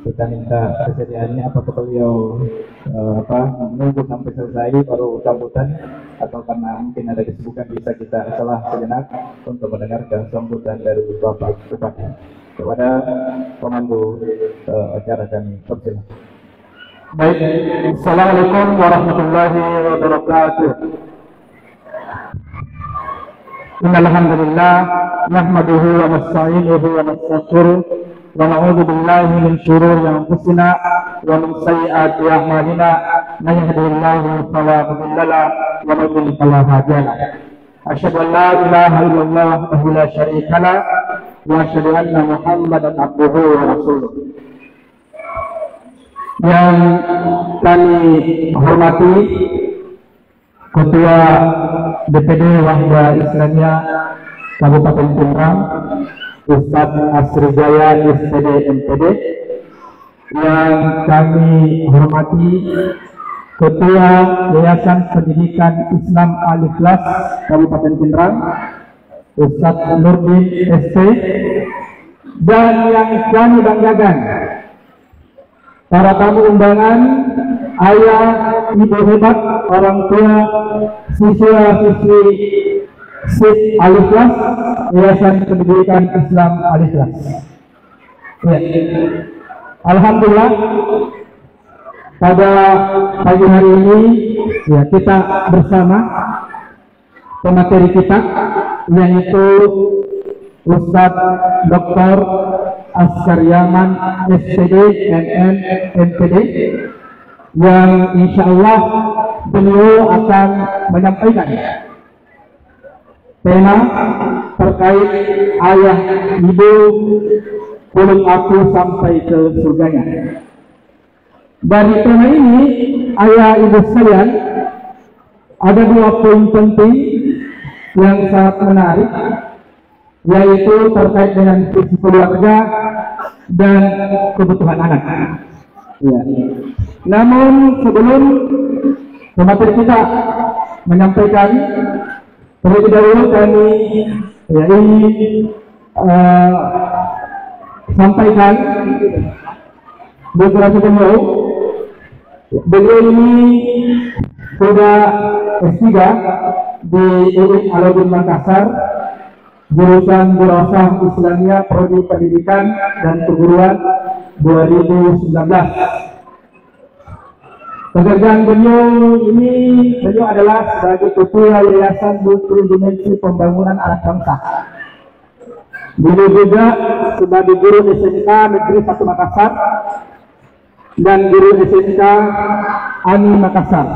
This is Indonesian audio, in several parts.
Kita minta kesediaannya apakah beliau menunggu sampai selesai baru sambutan, atau karena mungkin ada kesibukan bisa kita salah sejenak untuk mendengarkan sambutan dari Bapak Bupati. Kepada pemandu acara kami persilakan. Baik, Assalamualaikum warahmatullahi wabarakatuh. Innal hamdalillah nahmaduhu wa nasta'inuhu wa nastaghfiruh wa na'udzu billahi min shururi anfusina wa min sayyiati a'malina. Man yahdihillahu fala mudilla lahu wa man yudlil fala hadiya lahu. Asyhadu an la ilaha illallah wahdahu la syarika lahu wa asyhadu anna Muhammadan abduhu wa rasuluh. Yang kami hormati Ketua DPD Wahda Islamiyah Kabupaten Pindrang, Ustadz Asrijaya SPD MPD. Yang kami hormati Ketua Yayasan Pendidikan Islam Al-Ikhlas Kabupaten Pindrang, Ustadz Nurdin SP. Dan yang kami banggakan, para tamu undangan, ayah, ibu hebat, orang tua, siswa-siswi SIP Al-Ikhlas, Yayasan Pendidikan Islam Al-Ikhlas. Ya. Alhamdulillah, pada pagi hari ini ya, kita bersama pemateri kita, yaitu Ustadz Dr. Askar Yaman SPD NN MPD, yang insya Allah beliau akan menyampaikan tema terkait ayah ibu belum aku sampai ke surganya. Dari tema ini, ayah ibu sekalian, ada dua poin penting yang sangat menarik, yaitu terkait dengan visi keluarga dan kebutuhan anak. Ya. Namun sebelum pemateri kita menyampaikan, terlebih dahulu kami ingin sampaikan beberapa beliau. Beliau ini sudah S3 di UIN Alauddin Makassar, jurusan Dirasah Islamiyah Prodi Pendidikan dan Keguruan 2019. Pekerjaan beliau ini, beliau adalah sebagai Ketua Yayasan Multidimensi Pembangunan Anak Bangsa. Beliau juga sebagai guru SMK Negeri 1 Makassar dan guru SMK ANI Makassar.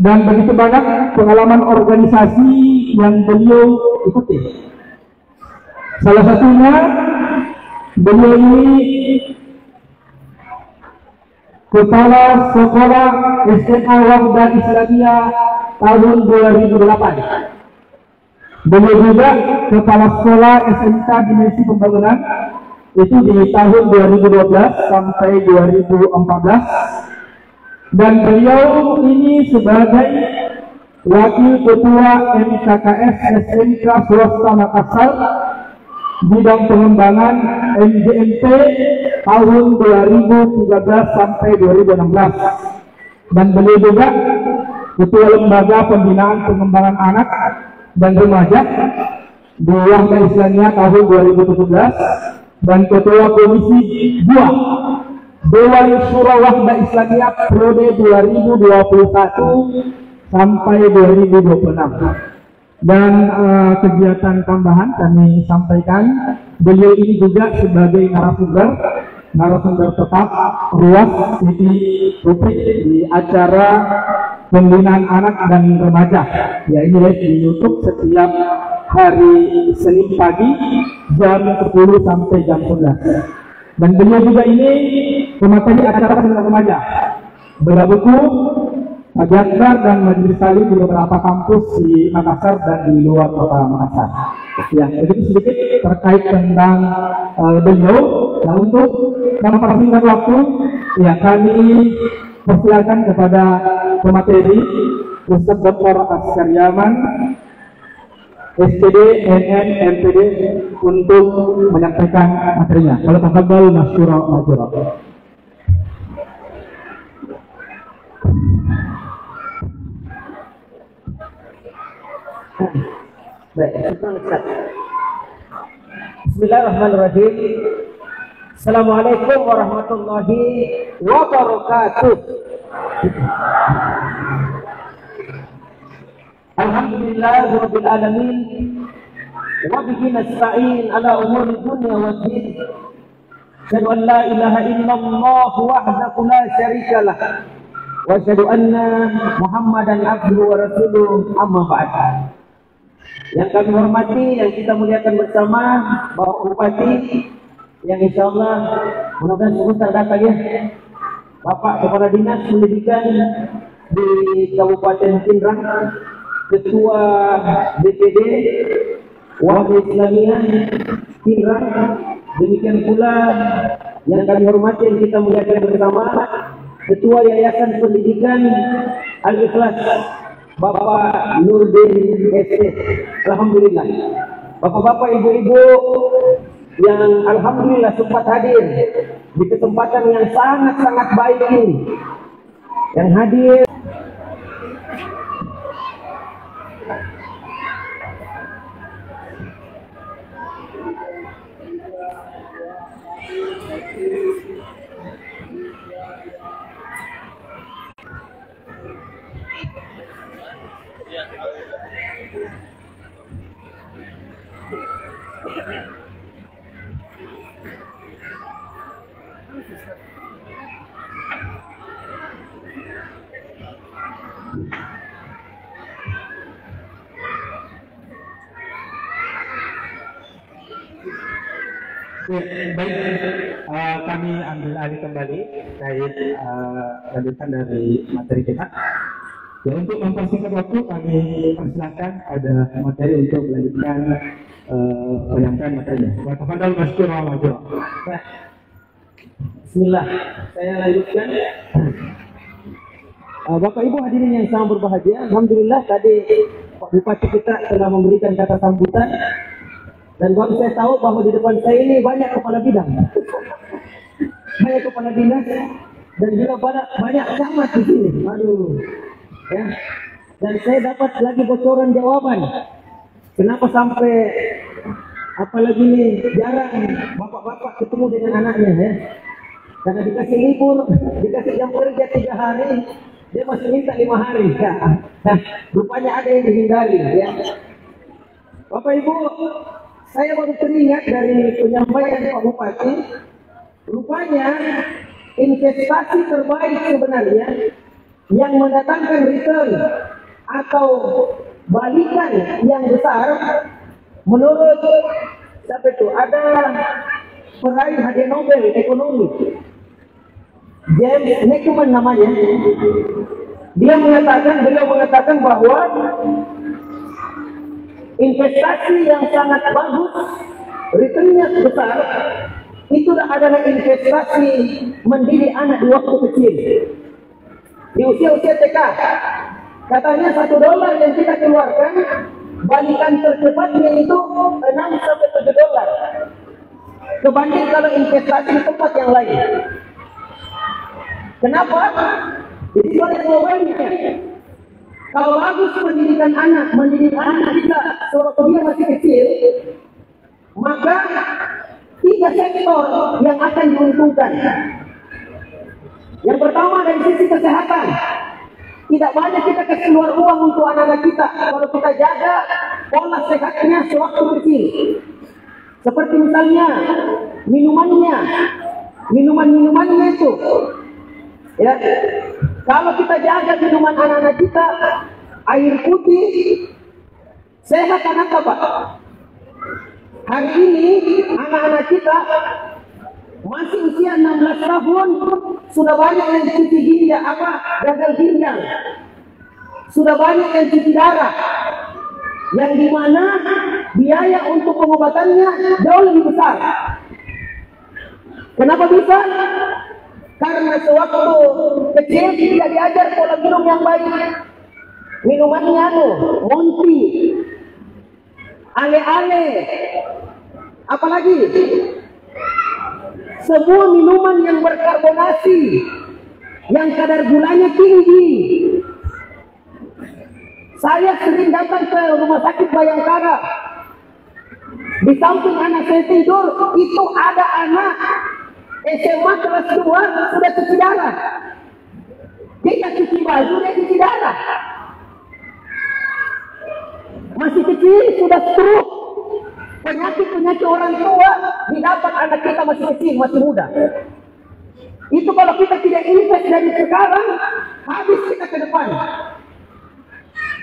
Dan begitu banyak pengalaman organisasi yang beliau ikuti. Salah satunya, beliau ini Kepala Sekolah SMA Wahda Islamiyah tahun 2008. Beliau juga Kepala Sekolah SMK Dimensi Pembangunan, itu di tahun 2012 sampai 2014. Dan beliau ini sebagai Wakil Ketua MKKS SMK Swasta Makassar bidang pengembangan MGMP tahun 2013 sampai 2016. Dan beliau juga Ketua Lembaga Pembinaan Pengembangan Anak dan Remaja di Wahda Islamiyah tahun 2017 dan Ketua Komisi 2 Dewan Syura Wahda Islamiyah periode 2021 sampai 2026. Dan kegiatan tambahan kami sampaikan, beliau ini juga sebagai narasumber tetap ruas TV publik di acara pembinaan anak dan remaja, ya ini live di YouTube setiap hari Senin pagi jam 10 sampai jam 11. Dan beliau juga ini pemateri acara pembinaan remaja, bedah buku, Jakbar dan majelis salim di beberapa kampus di Makassar dan di luar kota Makassar. Ya, begitu sedikit terkait tentang beliau. Nah, untuk mempersingkat waktu, ya kami persilakan kepada pemateri Ustadz Dr. Askar Yaman SPD, NN, MPD untuk menyampaikan materinya. Kalau tafadhal masyura majura. Baik, Bismillahirrahmanirrahim. Assalamualaikum warahmatullahi wabarakatuh. Alhamdulillahirabbil alamin wa bihi nasta'in ala umuri dunya waddin. Asyhadu an la ilaha illallah wahdahu la syarika lah wa asyhadu anna Muhammadan abduhu wa rasuluh, amma ba'd. Yang kami hormati, yang kita muliakan bersama Bapak Bupati, yang insya Allah mudah-mudahan sebentar datang ya, Bapak Kepala Dinas Pendidikan di Kabupaten Pindrang, Ketua DPD Wakil Islamiyah Pindrang, demikian pula yang kami hormati, yang kita muliakan bersama Ketua Yayasan Pendidikan Al-Ikhlas Bapak Nurdin SD. Alhamdulillah. Bapak-bapak, ibu-ibu yang alhamdulillah sempat hadir di kesempatan yang sangat-sangat baik ini. Yang hadir baik, kami ambil alih kembali terkait lanjutan dari materi kita. Ya, untuk mempersingkat waktu, kami persilakan ada materi untuk melanjutkan penyampaian materinya. Tafadhal masyura majura. Bismillah, saya lanjutkan. Bapak Ibu hadirin yang sangat berbahagia, alhamdulillah tadi Pak Bupati kita telah memberikan kata sambutan. Dan baru saya tahu bahwa di depan saya ini banyak kepala bidang, banyak kepala dinas, dan juga banyak camat di sini. Aduh, ya. Dan saya dapat lagi bocoran jawaban. Kenapa sampai apalagi ini jarang bapak-bapak ketemu dengan anaknya, ya? Karena dikasih libur, dikasih jam kerja 3 hari, dia masih minta 5 hari. Ya. Nah, rupanya ada yang dihindari, ya. Bapak Ibu, saya baru teringat dari penyampaian Pak Bupati, rupanya investasi terbaik sebenarnya yang mendatangkan return atau balikan yang besar menurut siapa itu? Ada peraih hadiah Nobel ekonomi, James Neckman namanya. Beliau mengatakan bahwa investasi yang sangat bagus, returnnya besar, itulah adalah investasi mendidik anak di waktu kecil, di usia-usia TK. Katanya $1 yang kita keluarkan, balikan tercepatnya itu 6 sampai $7. Kebanding kalau investasi di tempat yang lain. Kenapa? Jadi ada jawabannya. Kalau bagus pendidikan anak, mendidik anak kita sewaktu dia masih kecil, maka 3 sektor yang akan diuntungkan. Yang pertama dari sisi kesehatan. Tidak banyak kita kasih keluar uang untuk anak-anak kita kalau kita jaga pola sehatnya sewaktu kecil. Seperti misalnya minuman-minumannya itu. Ya. Kalau kita jaga minuman anak-anak kita, air putih, sehat anak apa? Hari ini anak-anak kita masih usia 16 tahun sudah banyak yang cuci ginjal, gagal ginjal, sudah banyak yang cuci darah, yang dimana biaya untuk pengobatannya jauh lebih besar. Kenapa bisa? Karena sewaktu kecil tidak diajar pola minum yang baik. Minumannya Monty, ale-ale, apalagi semua minuman yang berkarbonasi, yang kadar gulanya tinggi. Saya sering datang ke rumah sakit Bayangkara. Di samping anak saya tidur, itu ada anak SMA kelas 2 sudah cuci darah. Dia cuci baju, dia cuci darah. Masih kecil sudah stroke. Penyakit-penyakit orang tua didapat anak kita masih kecil, masih muda. Itu kalau kita tidak invest dari sekarang, habis kita ke depan.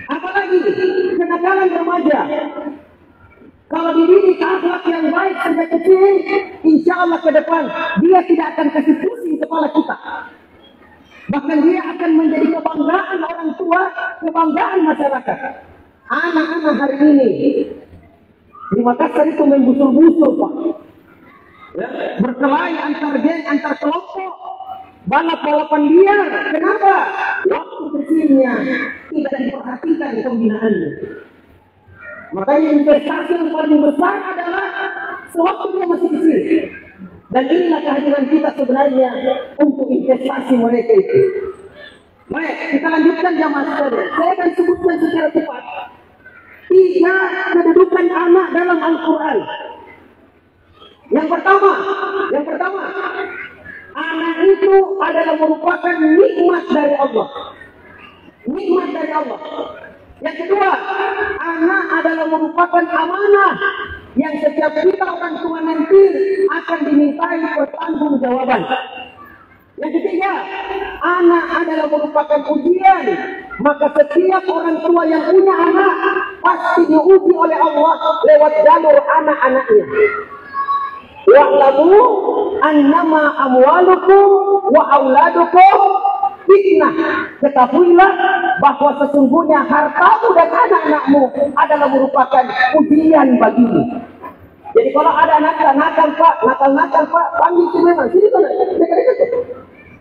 Apalagi kenakalan remaja. Kalau dididik akhlak yang baik sejak kecil, insya Allah ke depan dia tidak akan kasih pusing kepala kita. Bahkan dia akan menjadi kebanggaan orang tua, kebanggaan masyarakat. Anak-anak hari ini di Makassar itu main busur-busur, Pak. Ya, berkelahi antar geng, antar kelompok, balap-balapan liar. Kenapa? Waktu kecilnya tidak diperhatikan pembinaannya. Makanya investasi yang paling besar adalah sewaktu dia masih kecil. Dan inilah kehadiran kita sebenarnya untuk investasi mereka itu. Baik, kita lanjutkan jamaah sekalian. Saya akan sebutkan secara cepat 3 kedudukan anak dalam Al-Quran. Yang pertama, anak itu adalah merupakan nikmat dari Allah. Nikmat dari Allah. Yang kedua, anak adalah merupakan amanah yang setiap kita orang tua nanti akan dimintai pertanggungjawaban. Yang ketiga, anak adalah merupakan ujian. Maka setiap orang tua yang punya anak pasti diuji oleh Allah lewat jalur anak-anaknya. Wa'lamu annama amwalukum wa auladukum fitnah. Ketahuilah bahwa sesungguhnya hartamu dan anak-anakmu adalah merupakan ujian bagimu. Jadi kalau ada anak nakal Pak, panggil si memang sini kan,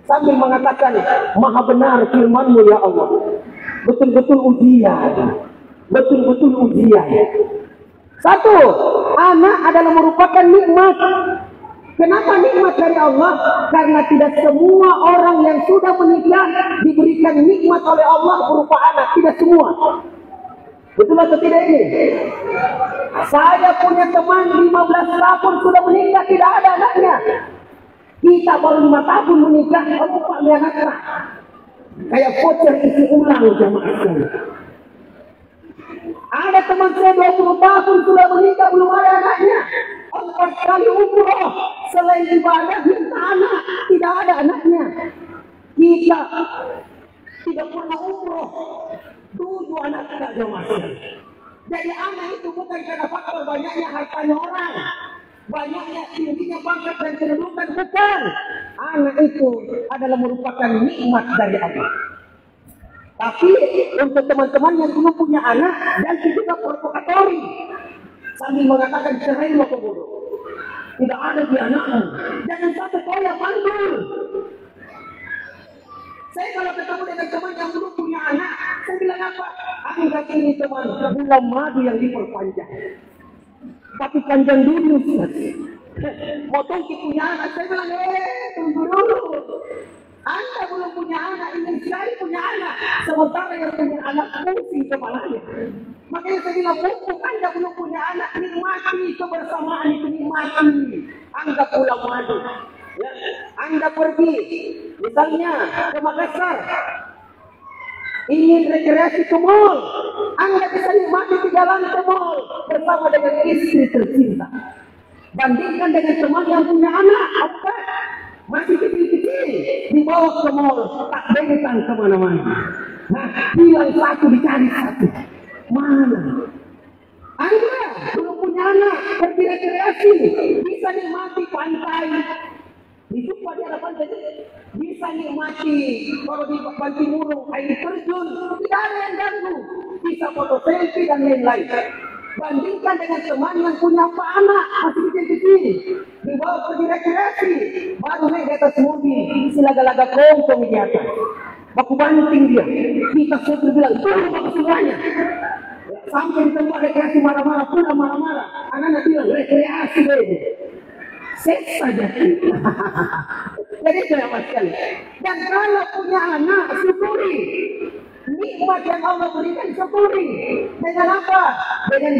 sambil mengatakan, Maha benar firman-Mu ya Allah. Betul-betul ujian. Betul-betul ujian. Satu, anak adalah merupakan nikmat. Kenapa nikmat dari Allah? Karena tidak semua orang yang sudah menikah diberikan nikmat oleh Allah berupa anak. Tidak semua. Betul atau tidak ini? Saya punya teman 15 tahun sudah menikah, tidak ada anaknya. Kita baru 5 tahun menikah, lupa lihat anaknya. Kayak voucher isi ulang jamaah sekalian. Ada teman saya 20 tahun sudah menikah, belum ada anaknya. 4 kali umroh, selain ibadah minta anak, tidak ada anaknya. Kita tidak pernah umroh, 7 anak tidak jamaah sekalian. Jadi anak itu bukan karena faktor banyaknya hartanya orang, banyaknya tingginya pangkat dan kedudukan, bukan. Anak itu adalah merupakan nikmat dari Allah. Tapi untuk teman-teman yang belum punya anak, dan juga provokatori sambil mengatakan cerai lo kebodoh, tidak ada di anakmu, jangan sampai kaya mandul. Saya kalau ketemu dengan teman yang belum punya anak, saya bilang apa? Anggap ini teman bulan madu yang diperpanjang, tapi panjang dulu Ustaz. Mau tunggu punya anak, saya bilang tunggu dulu. Anda belum punya anak, ingin sekali punya anak, sementara yang punya anak pusing kepalanya. Makanya saya bilang, mumpung Anda belum punya anak, nikmati kebersamaan itu, nikmati. Anggap bulan madu. Ya, Anda pergi, misalnya ke Makassar, ingin rekreasi ke mall, Anda bisa nikmati di jalan ke mall bersama dengan istri tercinta. Bandingkan dengan teman yang punya anak, apa? Masih kecil-kecil, dibawa ke mall, tak bengkang kemana-mana. Nah, hilang satu, dicari satu. Mana? Anda belum punya anak, pergi rekreasi, bisa nikmati pantai. Di Supa di ada pantai, bisa nikmati kalau di Bantimurung air terjun, tidak ada yang ganggu, bisa foto selfie dan lain-lain. Bandingkan dengan teman yang punya anak masih kecil-kecil, dibawa pergi rekreasi, baru naik di atas mobil, isi laga-laga keroncong di atas, baku banting dia, kita sudah bilang turun baku semuanya. Sampai di tempat rekreasi marah-marah, pulang marah-marah. Anak-anak bilang, rekreasi deh. Seks saja. Jadi itu ya Mas sekali. Dan kalau punya anak, syukuri. Nikmat yang Allah berikan syukuri. Dengan apa? Dengan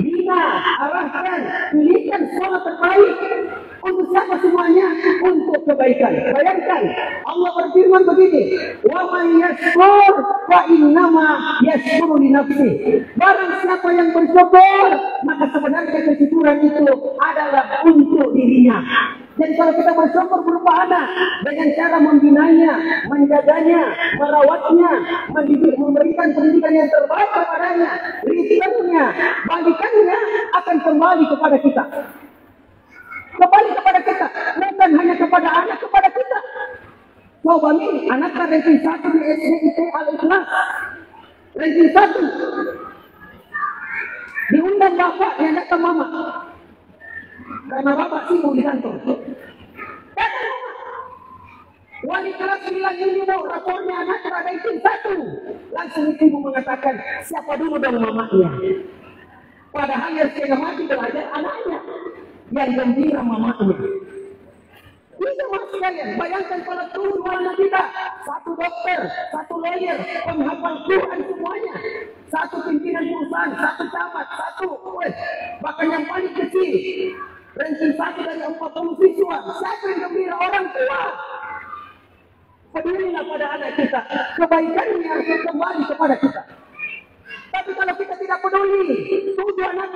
bina, arahkan, pilihkan sekolah terbaik. Untuk siapa semuanya? Untuk kebaikan. Bayangkan, Allah berfirman begini, wa man yashkur fa innama yashkuru li nafsi. Barang siapa yang bersyukur, maka sebenarnya kesyukuran itu adalah untuk dirinya. Jadi kalau kita bersyukur berupa anak dengan cara membinanya, menjaganya, merawatnya, mendidik, memberikan pendidikan yang terbaik kepadanya, rizkinya, balikannya akan kembali kepada kita. Kembali kepada kita, bukan hanya kepada anak, kepada kita. Coba nih, anak ranking 1 di SDIT Al-Ikhlas, ranking 1. Diundang bapak, yang datang mama. Karena bapak sibuk di kantor. Datang mama. Wali kelas bilang ini mau rapornya anak ranking 1. Langsung ibu mengatakan, siapa dulu dong mamanya? Padahal yang setengah mati belajar anaknya. Yang gembira mamanya. Ini mas sekalian, bayangkan kalau dua anak kita, satu dokter, satu lawyer, penghafal Quran semuanya, satu pimpinan perusahaan, satu camat, bahkan yang paling kecil, ranking 1 dari 40 siswa, siapa yang gembira? Orang tua. Pedulilah pada anak kita, kebaikannya akan kembali kepada kita. Tapi kalau kita tidak peduli, 7 anak,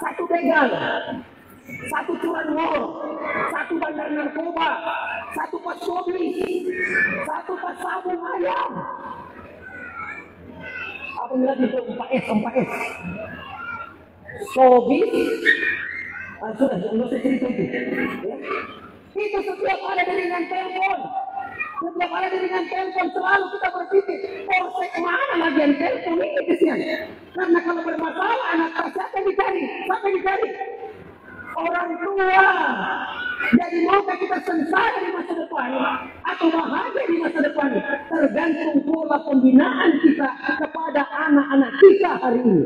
satu begal, satu curanmor, satu bandar narkoba, satu pas mobil, satu pas sabung ayam. Apa lagi itu 4S. Sobis, sudah nggak usah cerita itu. Ya. Itu setiap ada dengan telepon. Setiap ada dengan telepon selalu kita berpikir, polsek mana lagi yang telepon ini kesian. Karena kalau bermasalah anak siapa dicari? Siapa dicari? Orang tua. Jadi maukah kita sengsara di masa depan atau bahagia di masa depan, tergantung pola pembinaan kita kepada anak-anak kita hari ini.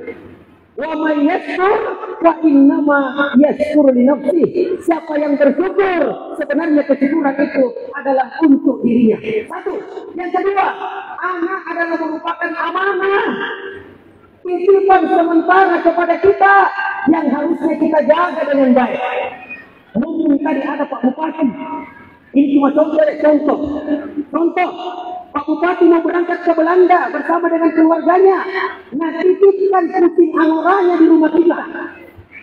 Wa may yashkur fa innama yashkuru li nafsi. Siapa yang bersyukur, sebenarnya kesyukuran itu adalah untuk dirinya. Satu. Yang kedua, anak adalah merupakan amanah, titipan sementara kepada kita yang harusnya kita jaga dengan baik. Mungkin tadi ada Pak Bupati, ini cuma contoh. Pak Bupati mau berangkat ke Belanda bersama dengan keluarganya. Nah, titipkan kucing angoranya di rumah kita.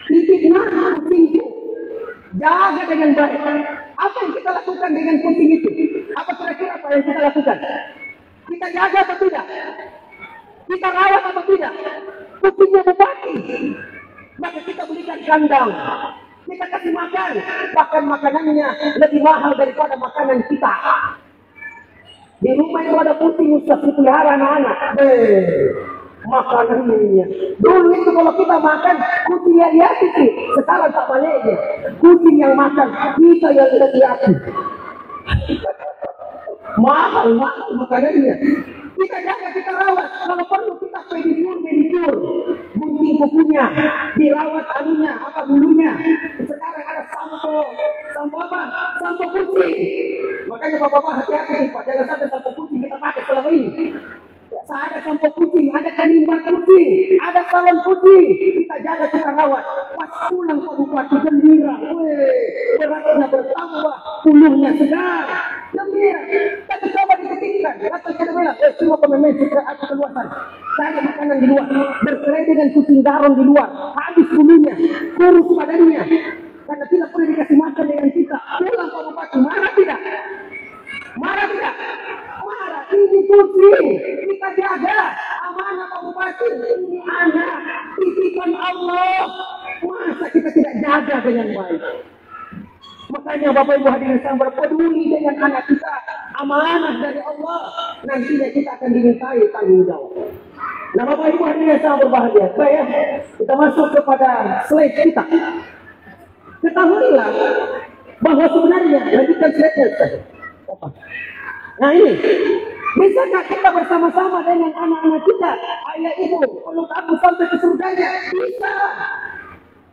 Titipnya kucingku, jaga dengan baik. Apa yang kita lakukan dengan kucing itu? Apa kira-kira apa yang kita lakukan? Kita jaga atau tidak? Kita rawat atau tidak? Kucingnya Bupati. Maka kita belikan kandang, kita kasih makan, bahkan makanannya lebih mahal daripada makanan kita. Di rumah itu ada kucing Ustaz dipelihara anak-anak. Makanannya. Dulu itu kalau kita makan, kucing yang lihat itu. Sekarang tak baliknya. Kucing yang makan, kita yang lihat. Mahal makanannya. Kita jaga, kita rawat. Kalau perlu kita pedicure, gunting kukunya, dirawat anunya, bulunya. Sekarang ada sampo apa? Sampo kucing. Makanya bapak-bapak hati-hati, Pak, jangan sampai sampo kucing kita pakai selama ini. Ada sampo kucing, ada kanimbar kucing, ada salon kucing. Kita jaga, kita rawat. Pas pulang Pak Bupati gembira, beratnya bertambah, puluhnya segar, gembira. Tapi coba diketikkan, atau kita bilang, semua pemain suka aku keluar sana. Cari makanan di luar, bercerai dengan kucing garong di luar, habis bulunya, kurus badannya. Karena tidak boleh dikasih makan dengan kita. Pulang Pak Bupati, marah tidak? Marah tidak? Marah, ini kucing, kita jaga. Amanah Pak Bupati, ini anak, titipan Allah. Masa kita tidak jaga dengan baik? Makanya Bapak Ibu hadirin sekalian, berpeduli dengan anak kita, amanah dari Allah. Nantinya kita akan dimintai tanggung jawab. Nah Bapak Ibu hadirin sekalian berbahagia. Baik, kita masuk kepada slide kita. Ketahuilah bahwa sebenarnya lanjutkan slide-nya. Nah ini Bisakah kita bersama-sama dengan anak-anak kita, ayah ibu, peluk aku sampai ke surganya? Bisa.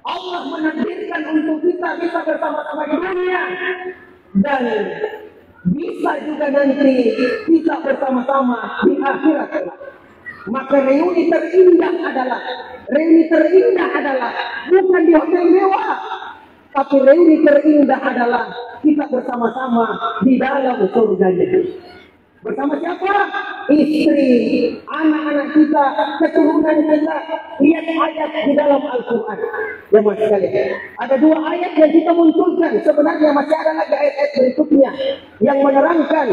Allah menakdirkan untuk kita bisa bersama-sama di dunia, dan bisa juga nanti kita bersama-sama di akhirat. Maka reuni terindah adalah bukan di hotel mewah, tapi reuni terindah adalah kita bersama-sama di dalam surganya. Bersama siapa? Istri, anak-anak kita, keturunan kita. Lihat ayat di dalam Al-Quran. Ya mas sekalian, ada 2 ayat yang kita munculkan. Sebenarnya masih ada lagi ayat-ayat berikutnya yang menerangkan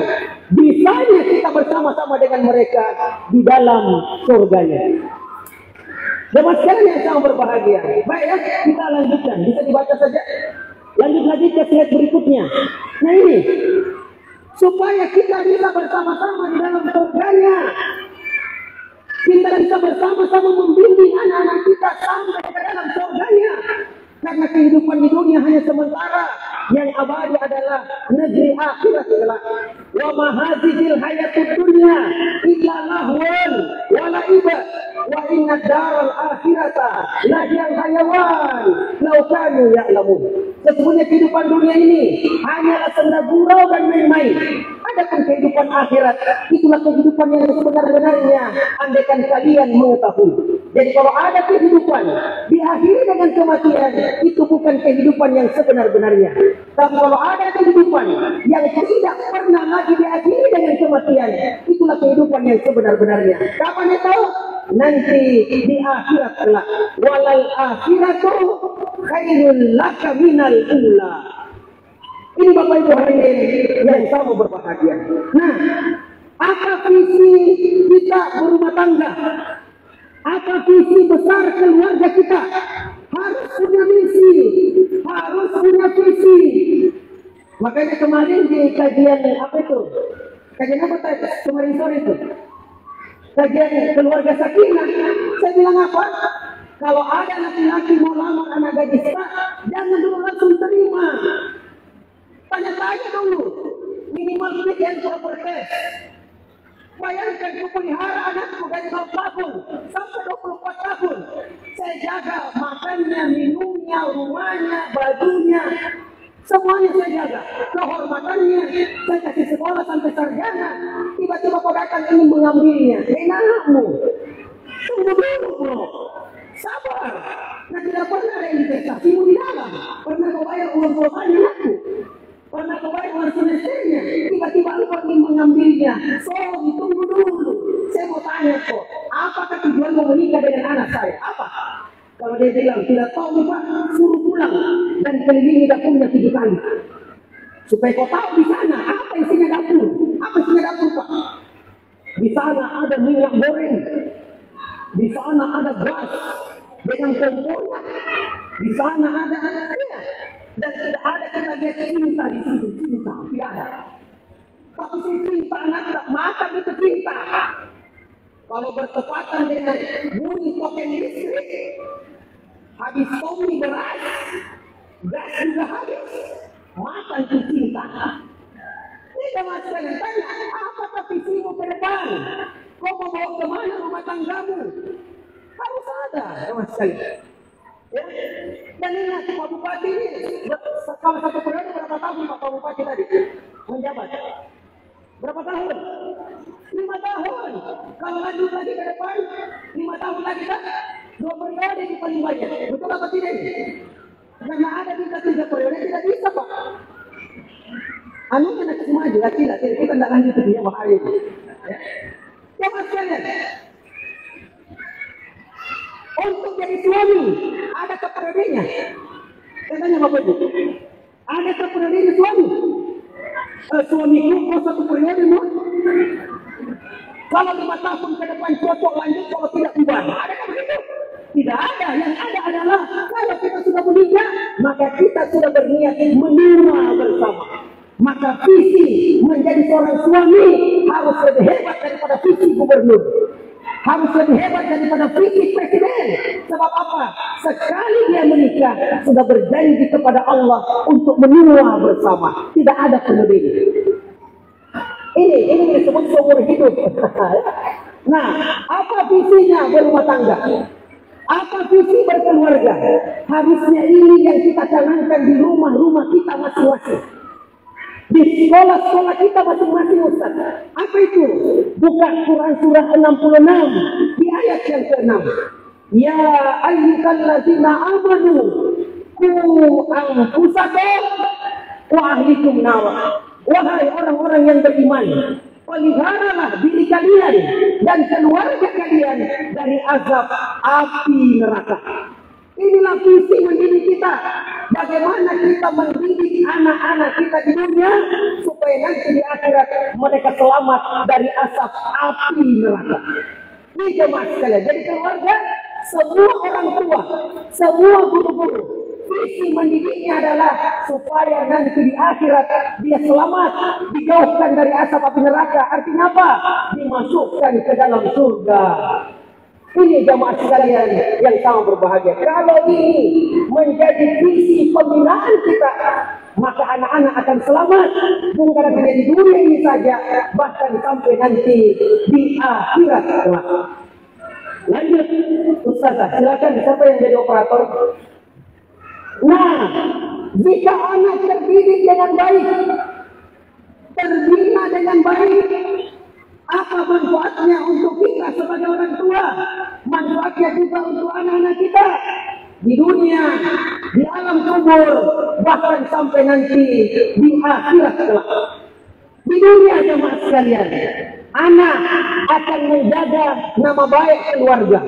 bisanya kita bersama-sama dengan mereka di dalam surganya. Ya mas sekalian yang sangat berbahagia. Baik ya, kita lanjutkan. Bisa dibaca saja. Lanjut lagi ke slide berikutnya. Nah ini, supaya kita bisa bersama-sama di dalam surganya, kita bisa bersama-sama membimbing anak-anak kita sampai ke dalam surganya. Karena kehidupan di dunia hanya sementara, yang abadi adalah negeri akhirat kelak. Wa ma hadzihil hayatud dunya illa lahwun wa la'ibun wa inna daral akhirata la hiyal hayawan law kanu ya'lamun. Sesungguhnya kehidupan dunia ini hanyalah senda gurau dan main-main. Adapun kehidupan akhirat, itulah kehidupan yang sebenar-benarnya, andaikan kalian mengetahui. Jadi kalau ada kehidupan diakhiri dengan kematian, itu bukan kehidupan yang sebenar-benarnya. Tapi kalau ada kehidupan yang tidak pernah lagi diakhiri dengan kematian, itulah kehidupan yang sebenar-benarnya. Kapan itu? Nanti di akhirat kelak. Walal akhiratu khairul laka minal ula. Ini Bapak Ibu hadirin yang sama berbahagia. Nah, apa visi kita berumah tangga? Apa visi besar keluarga kita? Harus punya misi, harus punya visi. Makanya kemarin di kajian apa itu? Kajian apa tadi? Kemarin sore itu? Kajian keluarga sakinah. Saya bilang apa? Kalau ada laki-laki mau lamar anak gadis, jangan dulu langsung terima. Tanya-tanya dulu, minimal fit and proper test. Bayangkan kupelihara anakku dari 0 tahun sampai 24 tahun. Saya jaga makannya, minumnya, rumahnya, bajunya, semuanya saya jaga. Kehormatannya, saya kasih sekolah sampai sarjana. Tiba-tiba kau datang ingin mengambilnya. Enakmu. Tunggu dulu bro. Sabar. Nah tidak pernah ada investasimu di dalam. Pernah kau bayar uang kuliahnya anakku? Pernah kau bayar uang semesternya? Tiba-tiba engkau ingin mengambilnya. So, tunggu dulu. Saya mau tanya kok, apakah tujuanmu menikah dengan anak saya? Apa? Kalau dia bilang tidak tahu Pak, suruh pulang dan kelilingi dapurnya 7 kali. Supaya kau tahu di sana apa isinya dapur. Apa isinya dapur Pak? Di sana ada minyak goreng. Di sana ada gas dengan kompornya. Di sana ada anaknya. Dan tidak ada kita lihat cinta di situ, cinta tidak ada. Tapi cinta anak tidak makan itu cinta. Kalau bertepatan dengan bunyi token listrik, habis tomi beras, gas juga habis, makan itu cinta. Tidak masuk yang tanya, apakah visimu ke depan? Kau mau bawa kemana rumah tanggamu? Harus ada, sama sekali. Ya, dan ingat Pak Bupati ini kalau satu periode berapa tahun Pak Bupati tadi menjabat? Berapa tahun? 5 tahun. Kalau lanjut lagi ke depan 5 tahun lagi kan 2 periode itu paling banyak. Betul apa tidak? Karena ada bisa 3 periode tidak bisa Pak. Anu kena kasih maju, tidak kita tidak lanjut ke dia bahaya. Ya mas sekalian. Untuk jadi suami, ada periodenya. Saya tanya Bapak Ibu, ada periodenya suami? Suamiku kok 1 periode mau? Kalau 5 tahun ke depan cocok lanjut, kalau tidak ubah. Ada begitu? Tidak ada. Yang ada adalah kalau kita sudah menikah, maka kita sudah berniat menua bersama. Maka visi menjadi seorang suami harus lebih hebat daripada visi gubernur. Harus lebih hebat daripada visi presiden. Sebab apa? Sekali dia menikah, sudah berjanji kepada Allah untuk menua bersama. Tidak ada kemudian. Ini disebut seumur hidup. Nah, apa visinya berumah tangga? Apa visi berkeluarga? Harusnya ini yang kita canangkan di rumah-rumah kita masing-masing. Di sekolah-sekolah kita masing-masing, Ustaz. Apa itu? Buka Quran surah 66 di ayat yang ke-6. Ya ayyuhallazina amanu qu anfusakum wa ahlikum nar. Wahai orang-orang yang beriman, peliharalah diri kalian dan keluarga kalian dari azab api neraka. Inilah visi mendidik kita. Bagaimana kita mendidik anak-anak kita di dunia supaya nanti di akhirat mereka selamat dari asap api neraka. Ini jemaah sekalian. Jadi keluarga, semua orang tua, semua guru-guru, visi mendidiknya adalah supaya nanti di akhirat dia selamat, dijauhkan dari asap api neraka. Artinya apa? Dimasukkan ke dalam surga. Ini jamaah sekalian yang sangat berbahagia. Kalau ini menjadi visi pembinaan kita, maka anak-anak akan selamat. Bukan hanya di dunia ini saja, bahkan sampai nanti di akhirat kelak. Lanjut, Ustazah, silakan. Siapa yang jadi operator? Nah, jika anak terdidik dengan baik, terbina dengan baik, apa manfaatnya untuk kita sebagai orang tua? Manfaatnya juga untuk anak-anak kita di dunia, di alam kubur, bahkan sampai nanti di akhirat kelak. Di dunia, jemaah sekalian, anak akan menjaga nama baik keluarga.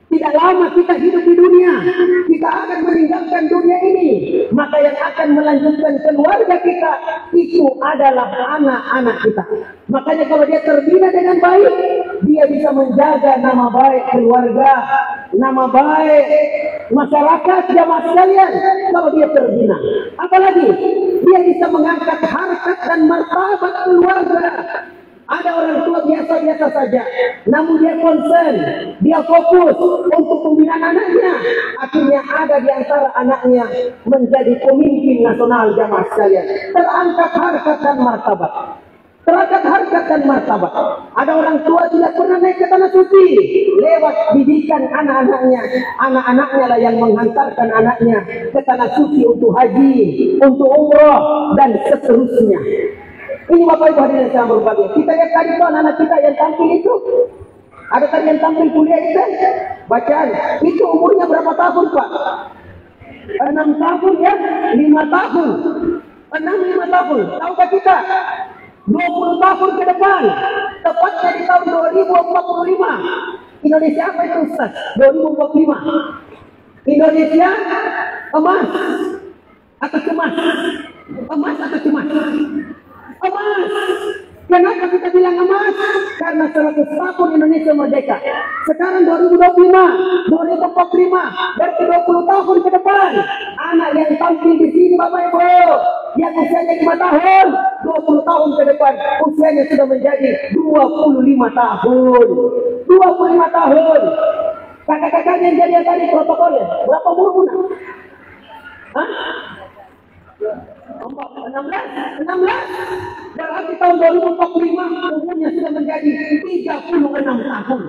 Tidak lama kita hidup di dunia, kita akan meninggalkan dunia ini. Maka yang akan melanjutkan keluarga kita itu adalah anak-anak kita. Makanya kalau dia terbina dengan baik, dia bisa menjaga nama baik keluarga, nama baik masyarakat, jamaah sekalian. Kalau dia terbina, apalagi dia bisa mengangkat harkat dan martabat keluarga. Ada orang tua biasa-biasa saja, namun dia concern, dia fokus untuk pembinaan anaknya. Akhirnya ada di antara anaknya menjadi pemimpin nasional, jamaah sekalian. Terangkat harkat dan martabat. Terangkat harkat dan martabat. Ada orang tua tidak pernah naik ke tanah suci. Lewat didikan anak-anaknya. Anak-anaknya lah yang menghantarkan anaknya ke tanah suci untuk haji, untuk umroh, dan seterusnya. Ini Bapak Ibu hadirin yang berbahagia. Kita lihat tadi itu anak-anak kita yang tampil itu. Ada tadi yang tampil kuliah itu. Bacaan. Itu umurnya berapa tahun, Pak? 6 tahun ya? 5 tahun. 6-5 tahun. Tahukah kita? 20 tahun ke depan. Tepatnya di tahun 2045. Indonesia apa itu, Ustaz? 2045. Indonesia emas atau cemas? Emas atau cemas? Emas. Kenapa kita bilang emas? Karena 100 tahun Indonesia merdeka. Sekarang 2025, 2045, berarti 20 tahun ke depan. Anak yang tampil di sini, Bapak Ibu, yang usianya 5 tahun, 20 tahun ke depan, usianya sudah menjadi 25 tahun. 25 tahun. Kakak-kakak yang jadi tadi protokolnya, berapa umur pun? Hah? 16. Berarti tahun 2045 umurnya sudah menjadi 36 tahun.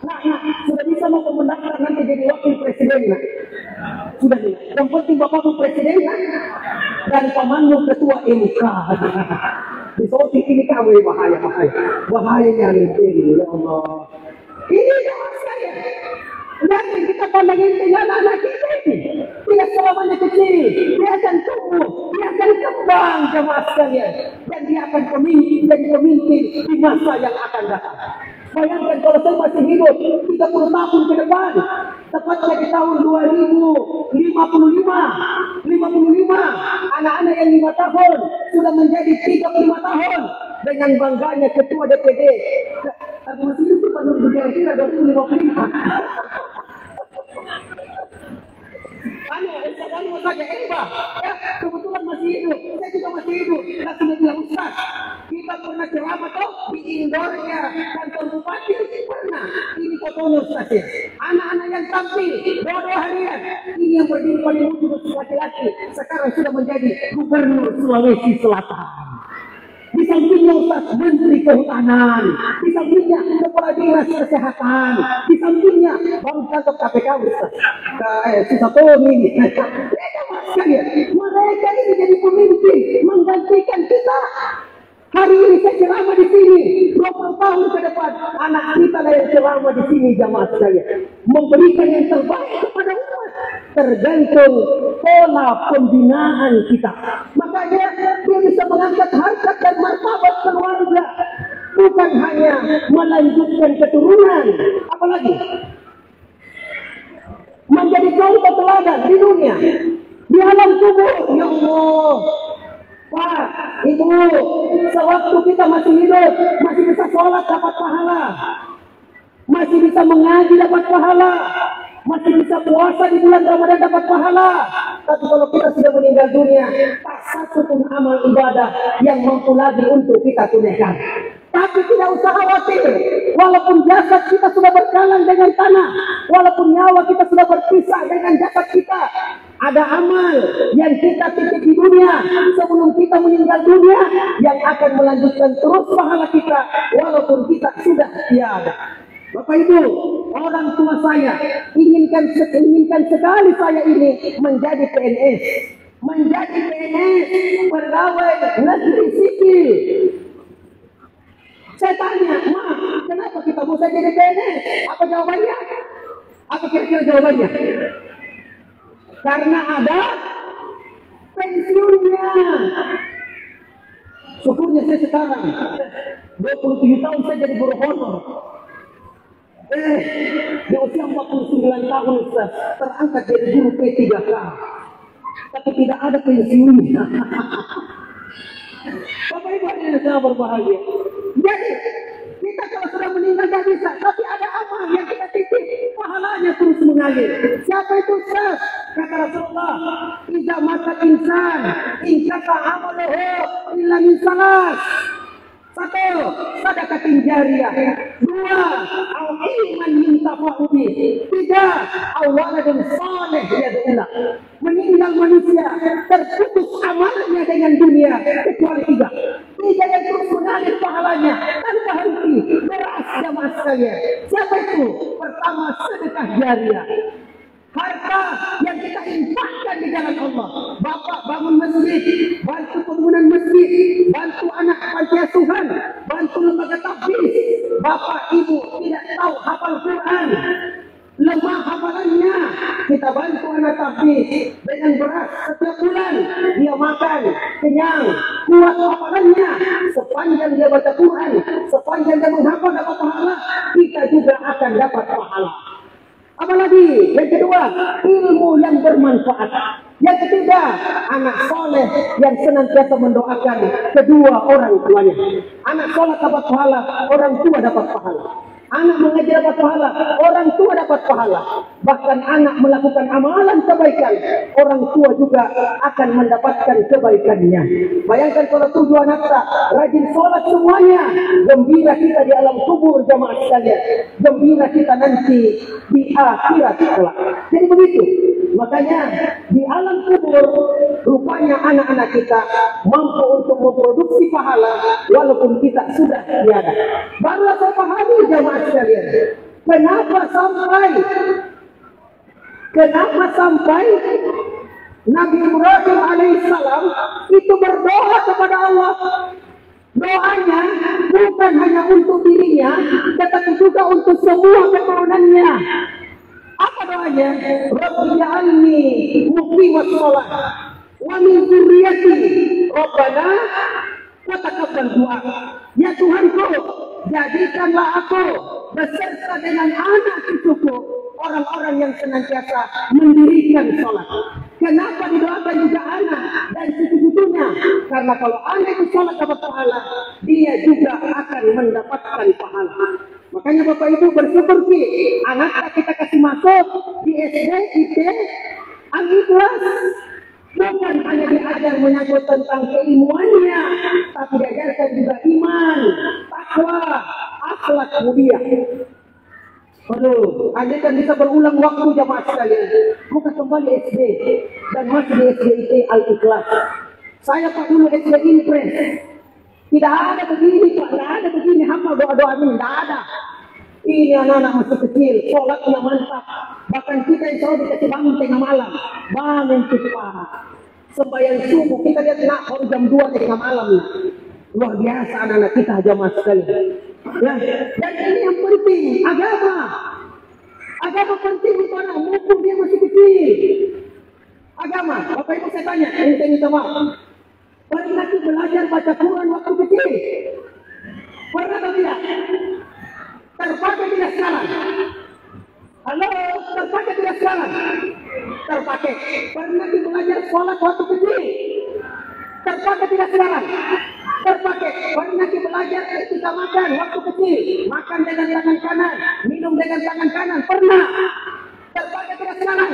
Nah, sudah bisa mau mendaftar nanti jadi wakil presiden. Sudah nih. Yang penting Bapak presiden dan pamanmu ketua MK. Di Soti ini kamu bahayanya ini, ya Allah. Ini jamaah sekalian. Nanti kita pandangin tinggal anak kita ini. Dia selamanya kecil. Dia akan tumbuh. Dia akan kembang, jemaah sekalian. Dan dia akan jadi pemimpin di masa yang akan datang. Bayangkan kalau saya masih hidup 30 tahun ke depan. Tepatnya di tahun 2055. 55. Anak-anak yang 5 tahun sudah menjadi 35 tahun. Dengan bangganya ketua DPD. Aku masih hidup pada kira-kira 2055. Saya mau saja, ya, kebetulan masih hidup, saya juga masih hidup. Kita sudah bilang, Ustaz, kita pernah ceramah toh di indoornya kantor bupati, pernah. Ini fotonya Ustaz ya. Anak-anak yang tampil, doa harian. Ini yang berdiri paling lucu laki-laki. Sekarang sudah menjadi gubernur Sulawesi Selatan. Di sampingnya Ustaz Menteri Kehutanan, di sampingnya Kepala Dinas Kesehatan, di sampingnya baru tangkap KPK Ustaz. Susah ini. Mereka ini jadi pemimpin menggantikan kita. Hari ini saya ceramah di sini, 20 tahun ke depan anak kita lah yang ceramah di sini jamaah saya, memberikan yang terbaik kepada umat. Tergantung pola pembinaan kita. Makanya dia bisa mengangkat harkat dan martabat keluarga, bukan hanya melanjutkan keturunan, apalagi menjadi contoh teladan di dunia, di alam kubur. Ya Allah, Pak, Ibu, sewaktu kita masih hidup, masih bisa sholat dapat pahala, masih bisa mengaji dapat pahala, masih bisa puasa di bulan Ramadan dapat pahala. Tapi kalau kita sudah meninggal dunia, tak satu pun amal ibadah yang mampu lagi untuk kita tunaikan. Tapi tidak usah khawatir, walaupun jasad kita sudah berjalan dengan tanah, walaupun nyawa kita sudah berpisah dengan jasad kita, ada amal yang kita titip di dunia sebelum kita meninggal dunia yang akan melanjutkan terus pahala kita walaupun kita sudah tiada. Bapak Ibu, orang tua saya inginkan sekali saya ini menjadi PNS, pegawai negeri sipil. Saya tanya, Ma, kenapa kita bisa jadi PNS? Apa jawabannya? Apa kira-kira jawabannya? Karena ada pensiunnya. Syukurnya saya sekarang 27 tahun saya jadi guru honor. Di usia 49 tahun Ustaz, terangkat jadi guru P3K. Tapi tidak ada pensiunnya. Bapak Ibu yang sangat berbahagia. Jadi kita kalau sudah meninggal tidak bisa, tapi ada amal yang kita titip, pahalanya terus mengalir. Siapa itu Ustaz? Kata Rasulullah, "Idza mata insan, inqata amaluhu illa min salas." 1, sedekah jariyah. 2, al-ilman yuntafa'u bih. 3, waladun saleh yad'ulah. Meninggal manusia terputus amalnya dengan dunia kecuali 3 yang terus mengalir pahalanya tanpa henti. Beras jamaah sekalian. Siapa itu? Pertama, sedekah jariyah. Harta yang kita infakkan di jalan Allah. Bapak bangun masjid, bantu pembangunan masjid, bantu anak panti asuhan, bantu lembaga tahfiz. Bapak Ibu tidak tahu hafal Quran, lemah hafalannya, kita bantu anak tahfiz dengan beras setiap bulan. Dia makan kenyang, kuat hafalannya. Sepanjang dia baca Quran, sepanjang dia menghafal dapat pahala, kita juga akan dapat pahala. Apalagi yang kedua, ilmu yang bermanfaat. Yang ketiga, anak soleh yang senantiasa mendoakan kedua orang tuanya. Anak soleh dapat pahala, orang tua dapat pahala. Anak mengaji dapat pahala, orang tua dapat pahala. Bahkan anak melakukan amalan kebaikan, orang tua juga akan mendapatkan kebaikannya. Bayangkan kalau 7 anak kita rajin sholat semuanya, gembira kita di alam kubur jamaah sekalian, gembira kita nanti di akhirat kelak. Jadi begitu. Makanya di alam kubur rupanya anak-anak kita mampu untuk memproduksi pahala walaupun kita sudah tiada. Barulah saya pahami jamaah sekalian, kenapa sampai Nabi Ibrahim alaihissalam itu berdoa kepada Allah. Doanya bukan hanya untuk dirinya, tetapi juga untuk semua keturunannya. Apa doanya? Rabbi ja'alni muqimas shalah wa min dzurriyyati Rabbana wa taqabbal du'a. Ya Tuhanku, jadikanlah aku beserta dengan anak cucuku orang-orang yang senantiasa mendirikan sholat. Kenapa didoakan juga anak dan cucu-cucunya? Karena kalau anak itu sholat dapat pahala, dia juga akan mendapatkan pahala. Makanya Bapak Ibu bersyukur anak kita kasih masuk di SD, IT, Al-Ikhlas. Bukan hanya diajar menyangkut tentang keilmuannya, tapi diajarkan juga iman, takwa, akhlak mulia. Aduh, andai kan bisa berulang waktu jamaah sekalian, bukan kembali SD dan masih di SD IT Al-Ikhlas. Saya Pak dulu SD Impres. Tidak ada begini Pak, tidak ada begini hamba doa-doa ini, tidak ada. Ini anak-anak masih kecil, sholatnya mantap. Bahkan kita yang selalu dikasih bangun tengah malam, bangun cepat. Sembahyang subuh kita lihat nak baru jam 2 tengah malam. Luar biasa anak-anak kita jamaah sekalian. Ya, dan ini yang penting, agama. Agama penting untuk anak, mumpung dia masih kecil. Agama, Bapak Ibu saya tanya, ini saya minta maaf. Pernah kita belajar baca Quran waktu kecil? Pernah atau tidak? Terpakai tidak sekarang? Halo, terpakai tidak sekarang? Terpakai. Pernah kita belajar sholat waktu kecil? Terpakai tidak sekarang? Terpakai. Pernah kita belajar ketika makan waktu kecil? Makan dengan tangan kanan, minum dengan tangan kanan. Pernah? Terpakai tidak sekarang?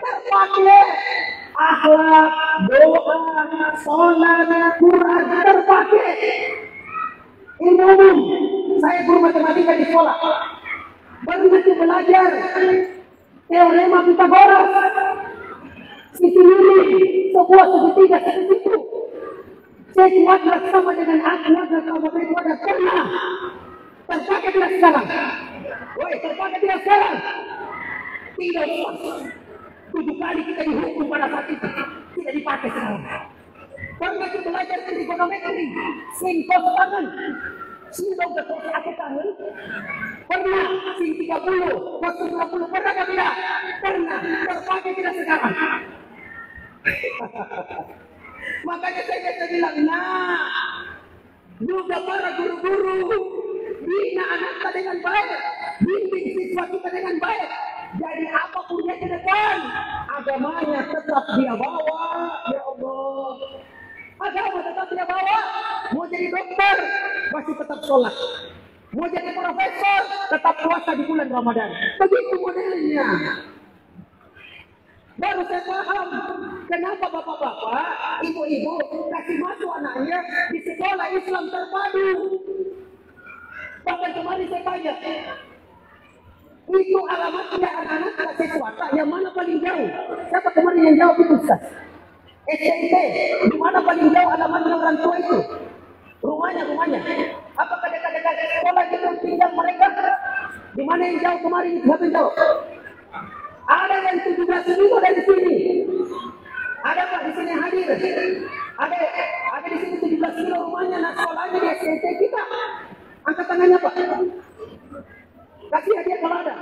Terpakai. Akhlak, doa, sholat, Quran terpakai. Ilmu umum. Saya guru matematika di sekolah. Baru nanti belajar teorema Pythagoras. Sisi ini sebuah segitiga seperti itu. C kuadrat sama dengan A kuadrat sama B kuadrat. Pernah? Terpakai tidak sekarang? Woi, terpakai tidak sekarang? Tidak usah. 7 kali kita dihukum pada saat itu. Tidak dipakai sekarang. Pernah kita belajar trigonometri, sin cos tangan, sin dong ke cos aku tangan. Pernah sin 30, cos 90, pernah nggak tidak? Pernah. Terpakai tidak sekarang? Makanya saya biasa bilang, nah, juga para guru-guru bina anak kita dengan baik, bimbing siswa kita dengan baik. Jadi apapun yang ke depan, agamanya tetap dia bawa, ya Allah. Agama tetap dia bawa. Mau jadi dokter, masih tetap sholat. Mau jadi profesor, tetap puasa di bulan Ramadan. Begitu modelnya. Baru saya paham kenapa bapak-bapak, ibu-ibu kasih masuk anaknya di sekolah Islam terpadu. Bahkan kemarin saya tanya, itu alamatnya anak-anak kasih swasta yang mana paling jauh? Siapa kemarin yang jawab itu Ustaz? SMP, di mana paling jauh alamatnya orang tua itu? Rumahnya. Apakah dekat-dekat sekolah itu tinggal mereka? Di mana yang jauh kemarin? Siapa yang jauh? Ada yang 17 kilo dari sini. Ada Pak di sini hadir. Ada di sini 17 kilo rumahnya, nah sekolahnya di SMP kita. Angkat tangannya Pak. Kasih hadiah kalau ada.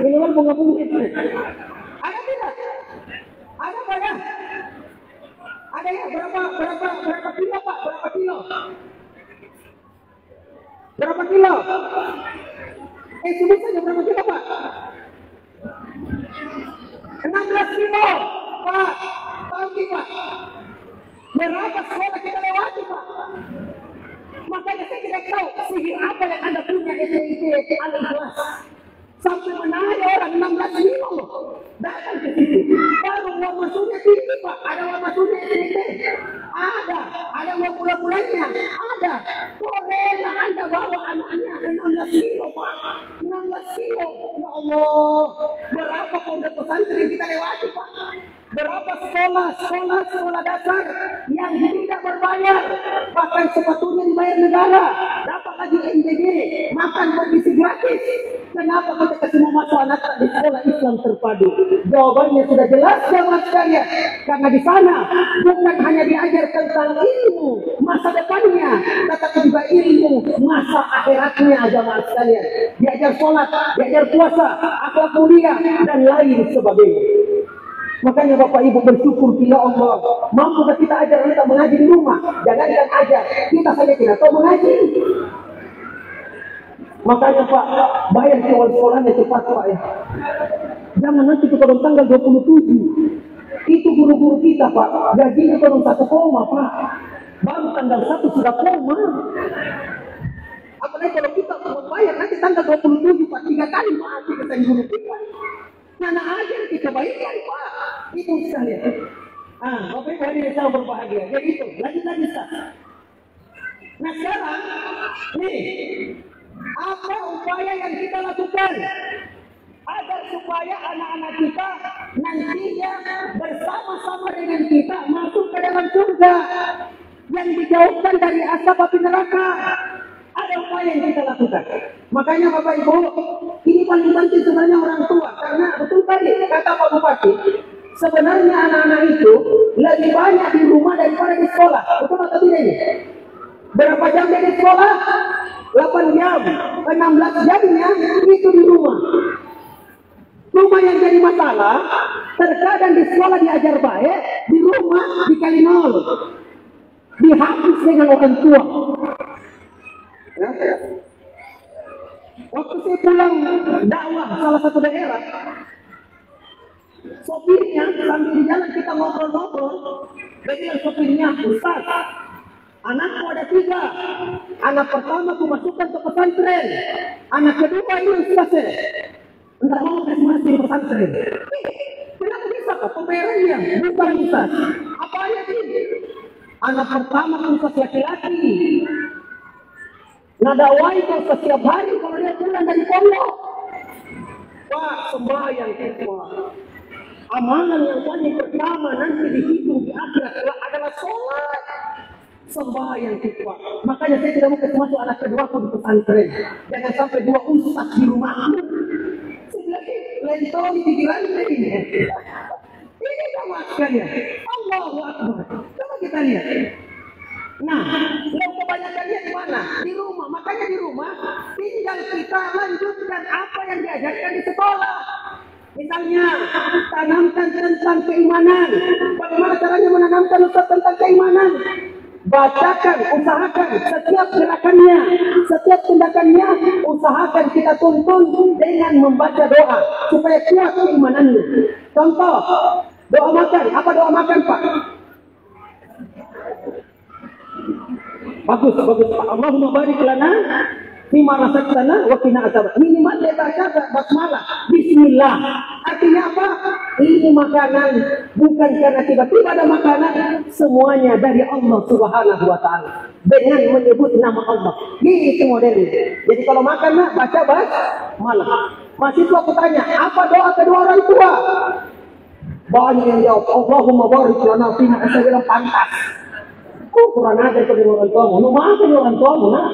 Minimal bunga-bunga itu. Ada tidak? Ada Pak ya? Ada ya? Berapa kilo Pak? Berapa kilo? Berapa kilo? Sebut saja berapa kilo Pak? 16 kilo Pak. Tahu Pak? Berapa sekolah kita lewati Pak? Makanya saya tidak tahu sihir apa yang Anda punya SIT Al-Ikhlas sampai menarik orang 16 kilo datang ke situ. Baru uang masuknya tinggi Pak. Ada uang masuknya SIT. Ada uang pula-pulanya. Ada. Bolehlah Anda bawa anaknya 16 kilo Pak. 16 kilo. Ya Allah. Berapa pondok pesantren kita lewati Pak? Berapa sekolah dasar yang tidak berbayar, bahkan sepatunya dibayar negara, dapat lagi NJG, makan bergizi gratis. Kenapa kita kasih masuk anak di sekolah Islam terpadu? Jawabannya sudah jelas jamaah sekalian, karena di sana bukan hanya diajar tentang ilmu masa depannya, tetapi juga ilmu masa akhiratnya jamaah sekalian. Diajar sholat, diajar puasa, akhlak mulia dan lain sebagainya. Makanya Bapak Ibu bersyukur bila Allah mampukah kita ajar kita mengaji di rumah. Jangan ajar, kita saja tidak tahu mengaji. Makanya Pak, bayar sekolahnya cepat Pak ya. Jangan nanti kita tanggal 27. Itu guru-guru kita Pak, gajinya turun 1 koma Pak. Baru tanggal 1 sudah koma. Apalagi kalau kita mau bayar nanti tanggal 27 Pak, 3 kali mati kita guru kita. Mana aja kita bayar Pak. Itu sekalian. Bapak Ibu hadirin yang berbahagia. Jadi itu, lanjut Ustaz. Nah sekarang, nih, apa upaya yang kita lakukan agar supaya anak-anak kita nantinya bersama-sama dengan kita masuk ke dalam surga yang dijauhkan dari asap api neraka. Ada upaya yang kita lakukan. Makanya Bapak Ibu, ini paling penting sebenarnya orang tua. Karena betul tadi kata Pak Bupati, sebenarnya anak-anak itu lebih banyak di rumah daripada di sekolah. Betul atau tidak ini? Berapa jam dia di sekolah? 8 jam. 16 jamnya itu di rumah. Cuma yang jadi masalah, terkadang di sekolah diajar baik, di rumah dikali nol. Dihapus dengan orang tua. Ya. Waktu saya pulang dakwah salah satu daerah, sopirnya sambil di jalan kita ngobrol-ngobrol, dia bilang sopirnya, Ustaz, anakku ada 3. Anak pertama aku masukkan ke pesantren, anak kedua ini Ustaz, enggak mau kasih masuk di pesantren. Kenapa bisa kok? Pembayarannya bukan Ustaz. Apa aja ini? Anak pertama Ustaz laki-laki. Nadakwai kau setiap hari kalau dia pulang dari pondok. Pak, sembahyang kita. Amalan yang paling pertama nanti dihitung di akhirat adalah sholat. Sembahyang kita. Makanya saya tidak mau masuk anak kedua aku di pesantren. Jangan sampai 2 ustaz di rumahmu. Saya bilang, lentol di pikiran ini. Ini sama sekalian. Allahu Akbar. Coba kita lihat. Nah, yang kebanyakannya di mana? Di rumah. Makanya di rumah tinggal kita lanjutkan apa yang diajarkan di sekolah. Misalnya, tanamkan tentang keimanan. Bagaimana caranya menanamkan Ustaz tentang keimanan? Bacakan, usahakan setiap gerakannya, setiap tindakannya, usahakan kita tuntun dengan membaca doa supaya kuat keimanannya. Contoh, doa makan. Apa doa makan, Pak? Bagus Pak. Allahumma barik lana fima razaqtana wa qina adzaban. Minimal dia baca basmalah, bismillah. Artinya apa? Ini makanan bukan karena tiba-tiba ada makanan, semuanya dari Allah Subhanahu wa taala. Dengan menyebut nama Allah. Gitu modelnya. Jadi kalau makan baca basmalah. Mahasiswa bertanya, apa doa kedua orang tua? Banyak yang jawab, Allahumma barik lana fima. Saya bilang pantas. Kurang aja itu dengan orang tuamu. Mau makan orang tuamu, nah.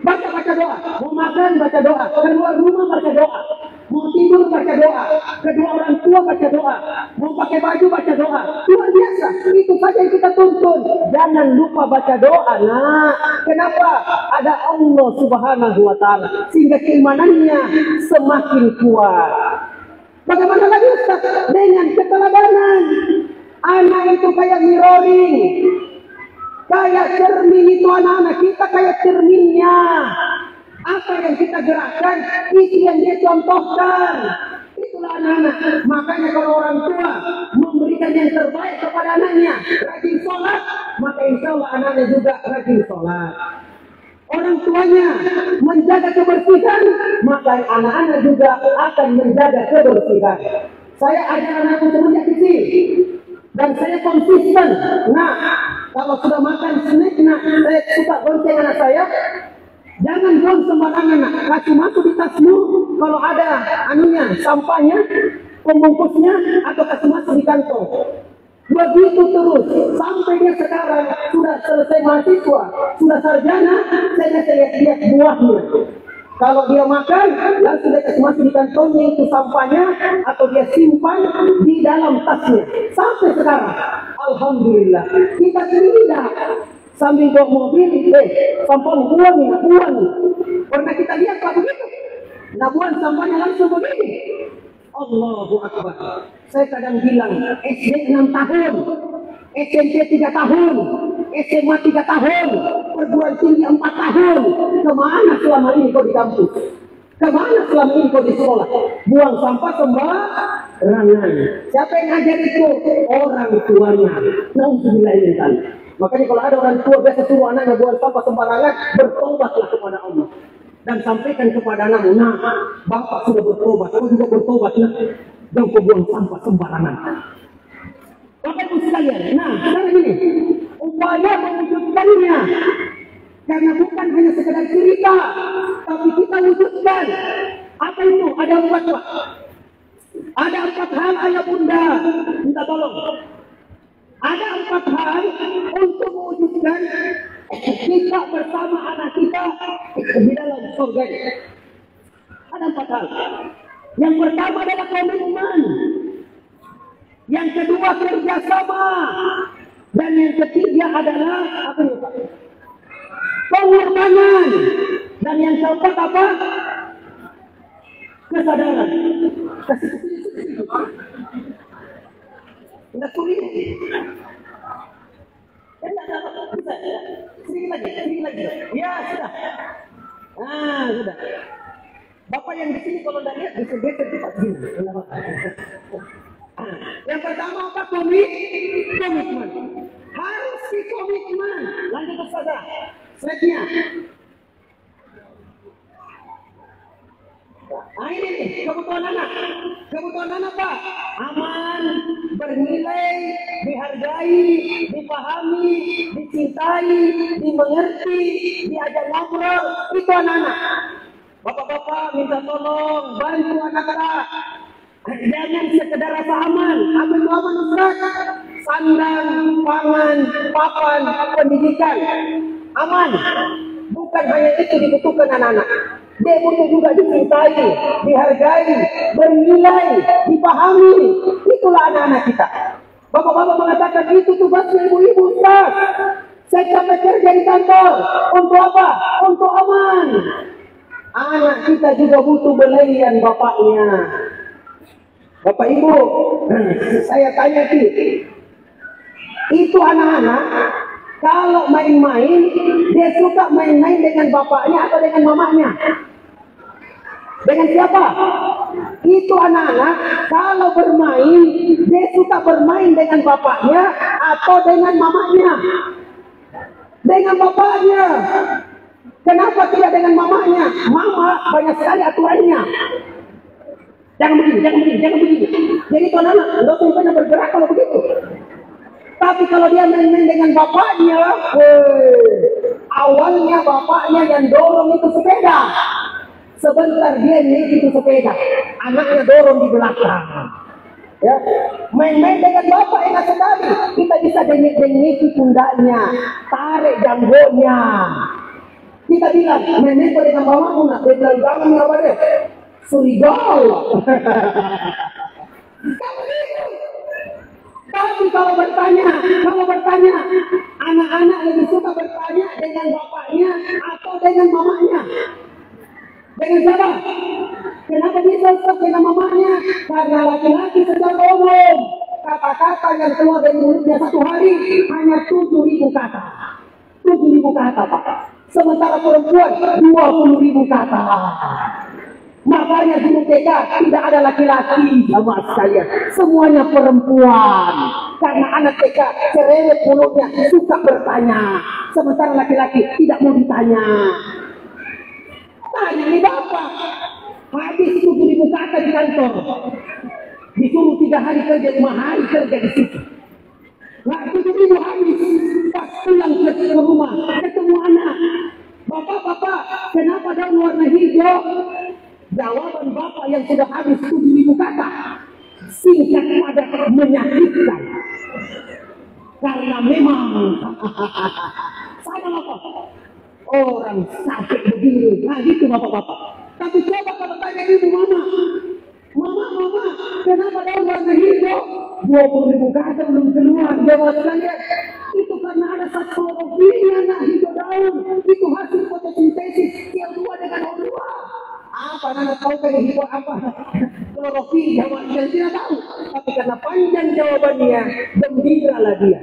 Baca doa. Mau makan baca doa. Keluar rumah baca doa. Mau tidur baca doa. Kedua orang tua baca doa. Mau pakai baju baca doa. Luar biasa. Itu saja yang kita tuntun. Jangan lupa baca doa. Nah, kenapa? Ada Allah Subhanahu wa taala. Sehingga keimanannya semakin kuat. Bagaimana lagi Ustaz? Dengan keteladanan. Anak itu kayak mirroring, kayak cermin itu anak-anak kita kayak cerminnya. Apa yang kita gerakkan, itu yang dia contohkan. Itulah anak-anak. Makanya kalau orang tua memberikan yang terbaik kepada anaknya, rajin sholat, maka insya Allah anaknya juga rajin sholat. Orang tuanya menjaga kebersihan, maka anak-anak juga akan menjaga kebersihan. Saya ajar anakku semenjak kecil. Dan saya konsisten. Nah, kalau sudah makan snack, saya suka gonceng anak saya. Jangan buang sembarangan, nak. Kasih masuk di tasmu. Kalau ada sampahnya, pembungkusnya, atau kasih masuk di kantong. Begitu terus sampai dia sekarang sudah selesai mahasiswa, sudah sarjana. Saya lihat buahnya. Kalau dia makan, langsung dia kasih masuk di kantongnya itu sampahnya, atau dia simpan di dalam tasnya. Sampai sekarang, alhamdulillah. Kita tidak sambil bawa mobil, sampah buang. Pernah kita lihat Pak begitu? Nah, buang sampahnya langsung begini. Allahu Akbar. Saya kadang bilang, SD 6 tahun, SMP 3 tahun, SMA 3 tahun, perguruan tinggi 4 tahun. Kemana selama ini kau di kampus? Kemana selama ini kau di sekolah? Buang sampah sembarangan. Siapa yang ngajar itu? Orang tuanya. Nauzubillahi. Makanya kalau ada orang tua biasa suruh anaknya buang sampah sembarangan, bertobatlah kepada Allah. Dan sampaikan kepada anakmu, nah, bapak sudah bertobat, kamu juga bertobat, nah. Jangan kau buang sampah sembarangan. Bapak ibu sekalian, nah sekarang ini upaya mewujudkannya, karena bukan hanya sekedar cerita, tapi kita wujudkan. Apa itu? Ada 4 Pak. Ada 4 hal ayah bunda, minta tolong. Ada 4 hal untuk mewujudkan mewujudkan kita bersama anak kita di dalam surga. Ada 4 hal. Yang pertama adalah komitmen. Yang kedua kerjasama. Dan yang ketiga adalah apa itu Pak? Pengorbanan. Dan yang keempat apa? Kesadaran. Tidak sulit. Tidak ada. Bisa ya? Sedikit lagi. Ya sudah. Nah sudah. Bapak yang di sini kalau tidak lihat bisa geser cepat gini. Yang pertama apa? Komitmen. Harus komitmen. Lanjut ke saudara. Slide-nya. Nah ini nih, kebutuhan anak. Kebutuhan anak Pak. Aman, bernilai, dihargai, dipahami, dicintai, dimengerti, diajak ngobrol. Itu anak-anak. Bapak-bapak minta tolong bantu anak-anak. Jangan sekedar rasa aman. Aman Ustaz. Sandang, pangan, papan, pendidikan. Aman. Bukan hanya itu dibutuhkan anak-anak. Dia butuh juga dicintai, dihargai, bernilai, dipahami. Itulah anak-anak kita. Bapak-bapak mengatakan itu tugasnya ibu-ibu Ustaz. Saya capek kerja di kantor. Untuk apa? Untuk aman. Anak kita juga butuh belayan bapaknya. Bapak Ibu, saya tanya itu anak-anak kalau main-main, dia suka main-main dengan bapaknya atau dengan mamanya? Dengan siapa? Itu anak-anak kalau bermain, dia suka bermain dengan bapaknya atau dengan mamanya? Dengan bapaknya. Kenapa tidak dengan mamanya? Mama banyak sekali aturannya. Jangan begini. Jadi itu anak-anak, nggak usah bergerak kalau begitu. Tapi kalau dia main-main dengan bapaknya, awalnya bapaknya yang dorong itu sepeda. Sebentar dia naik itu sepeda, anaknya dorong di belakang. Ya, main-main dengan bapak enak sekali. Kita bisa dengiki pundaknya, tarik janggonya. Kita bilang, main-main dengan mamamu nak berjalan apa deh? Surigau. Tapi kalau bertanya, anak-anak lebih suka bertanya dengan bapaknya atau dengan mamanya? Dengan siapa? Kenapa bisa suka dengan mamanya? Karena laki-laki secara umum kata-kata yang keluar dari mulutnya satu hari hanya 7.000 kata. 7.000 kata Pak. Sementara perempuan 20.000 kata. Makanya di TK tidak ada laki-laki, jamaah sekalian. Semuanya perempuan. Karena anak TK cerewet mulutnya, suka bertanya. Sementara laki-laki tidak mau ditanya. Tanya nih bapak. Habis 7.000 kata di kantor. Disuruh 3 hari kerja, 5 hari kerja di situ. Nah 7.000 habis. Pas pulang ke rumah, ketemu anak. Bapak, kenapa daun warna hijau? Jawaban bapak yang sudah habis 7.000 kata singkat padat menyakitkan. Karena memang saya apa? Orang sakit begini. Nah gitu bapak-bapak. Tapi coba kalau tanya ibu mama, kenapa daun warna hijau? 20.000 kata belum keluar. Jawab saya, itu karena ada satu klorofilnya nak hijau daun. Itu hasil fotosintesis CO2 dengan O2. Apa anak tahu kan hijau apa? Klorofil jawabnya tidak tahu. Tapi karena panjang jawabannya, gembiralah dia.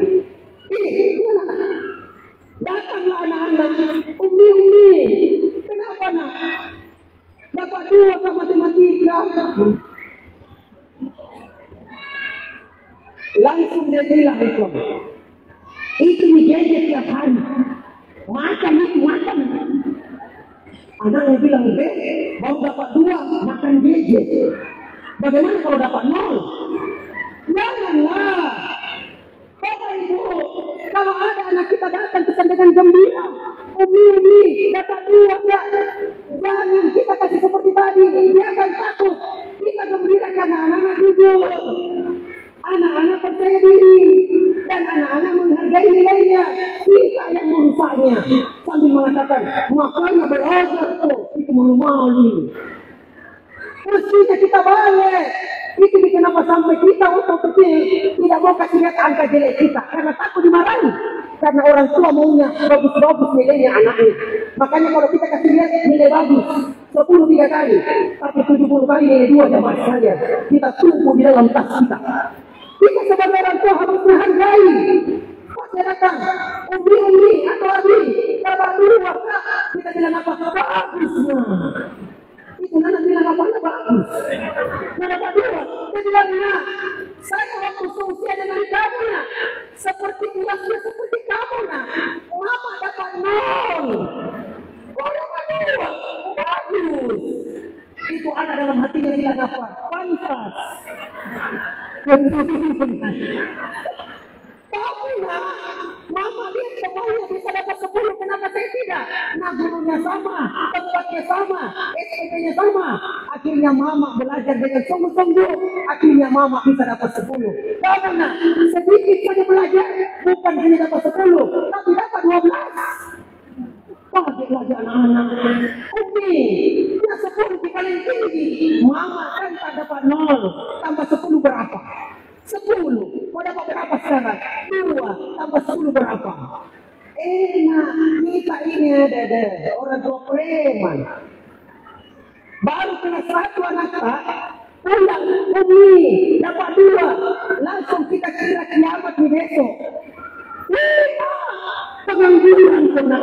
Ini anak. Datanglah anak-anak, umi. Kenapa nak? Dapat 2 sama matematika. Langsung dia bilang itu dijajet tiap hari. Makan. Anaknya bilang, mau dapat 2, makan gadget. Bagaimana kalau dapat 0? Janganlah. Bapak Ibu, kalau ada anak kita datang pesan dengan gembira, Umi, dapat 2 enggak? Jangan kita kasih seperti tadi, dia akan takut. Kita gembira karena anak-anak jujur. Anak-anak percaya diri. dan anak-anak menghargai nilainya. Kita yang merusaknya sambil mengatakan makanya belajar tuh itu malu-malu. Mestinya kita balik. Itu kenapa sampai kita waktu kecil tidak mau kasih lihat angka jelek kita karena takut dimarahi. Karena orang tua maunya bagus-bagus nilainya anaknya. Makanya kalau kita kasih lihat nilai bagus 10 3 kali, tapi 70 kali nilai 2 jamaah sekalian. Kita tumbuh di dalam tas kita. Kita sebagai orang tua harus menghargai. Pasti datang, umi atau abi, bapak dulu, kita bilang apa? Bagusnya. Itu anak bilang apa? Bagus. Nah, dapat dua. Dia bilang, nah, saya waktu seusia dengan kamu, nah, seperti kelasnya seperti kamu, nah, mama dapat 0. Oh, dapat 2. Bagus. Itu anak dalam hatinya bilang apa? Pantas. Tapi nah, mama lihat semuanya bisa dapat 10, kenapa saya tidak? Nah, gurunya sama, tempatnya sama, SPP-nya sama. Akhirnya mama belajar dengan sungguh-sungguh, akhirnya mama bisa dapat 10. Karena sedikit saja belajar, bukan hanya dapat 10, tapi dapat 12. Pakai belajar anak-anak. Umi, dia 10 paling tinggi. Mama kan tak dapat 0, tambah 10 berapa? 10. Mau dapat berapa sekarang? 2 tambah 10 berapa? Nah, kita ini ada orang tua preman. Baru kelas 1 anak pulang, umi dapat 2, langsung kita kira kiamat di besok. Pengangguran kena.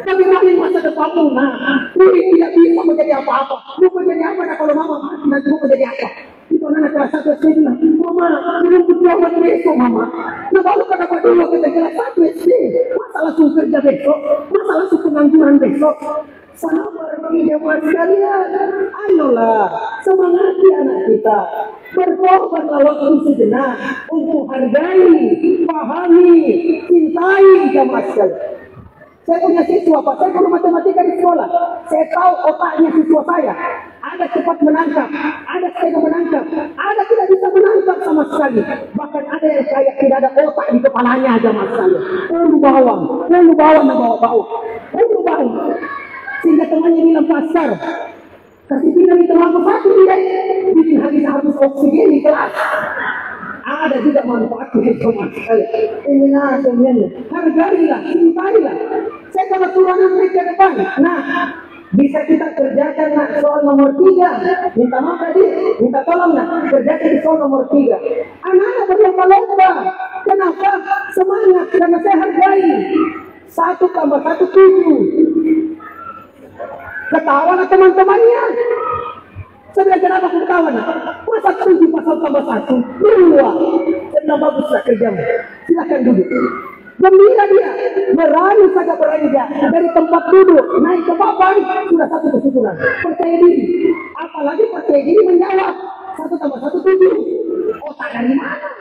Bagaimana masa depanmu? Nah, umi tidak bisa menjadi apa-apa. Mau menjadi apa? Nah, kalau mama mati nanti mau menjadi apa? Itu anak kelas 1 SD bilang, mama, belum kiamat besok, mama. Nah, baru kenapa dulu kita kelas 1 SD? Masa langsung kerja besok? Masa langsung pengangguran besok? Sabar bagi jemaah sekalian. Ayolah, semangati anak kita. Berkorbanlah waktu sejenak untuk hargai, pahami, cintai jemaah sekalian. Saya punya siswa, Pak. Saya guru matematika di sekolah. Saya tahu otaknya siswa saya. Ada cepat menangkap, ada setengah menangkap, ada tidak bisa menangkap sama sekali. Bahkan ada yang kayak tidak ada otak di kepalanya aja mas sekali. Ulu bawang dan bawa-bawa. Ulu bawang. Sehingga temannya bilang pasar. Kasih tinggal di teman satu dia. Bikin habis oksigen di kelas. Ada juga manfaatnya sama sekali. Ini semuanya. Hargailah, cintailah. Saya kalau turunan mereka depan. Nah, bisa kita kerjakan nak soal nomor 3. Minta maaf tadi, minta tolong nak kerjakan di soal nomor 3. Anak-anak berlomba-lomba. Kenapa? Semangat karena saya hargai. 1 tambah 1 7. Ketawa teman-temannya. Saya kenapa aku ketawa nak? Masa 7 pasal tambah 1 2. Sedang baguslah kerjamu. Silakan duduk. Gembira dia, berani saja beranjak dari tempat duduk naik ke papan sudah 1 kesyukuran. Percaya diri, apalagi percaya diri menjawab 1 tambah 1 7. Otak dari mana?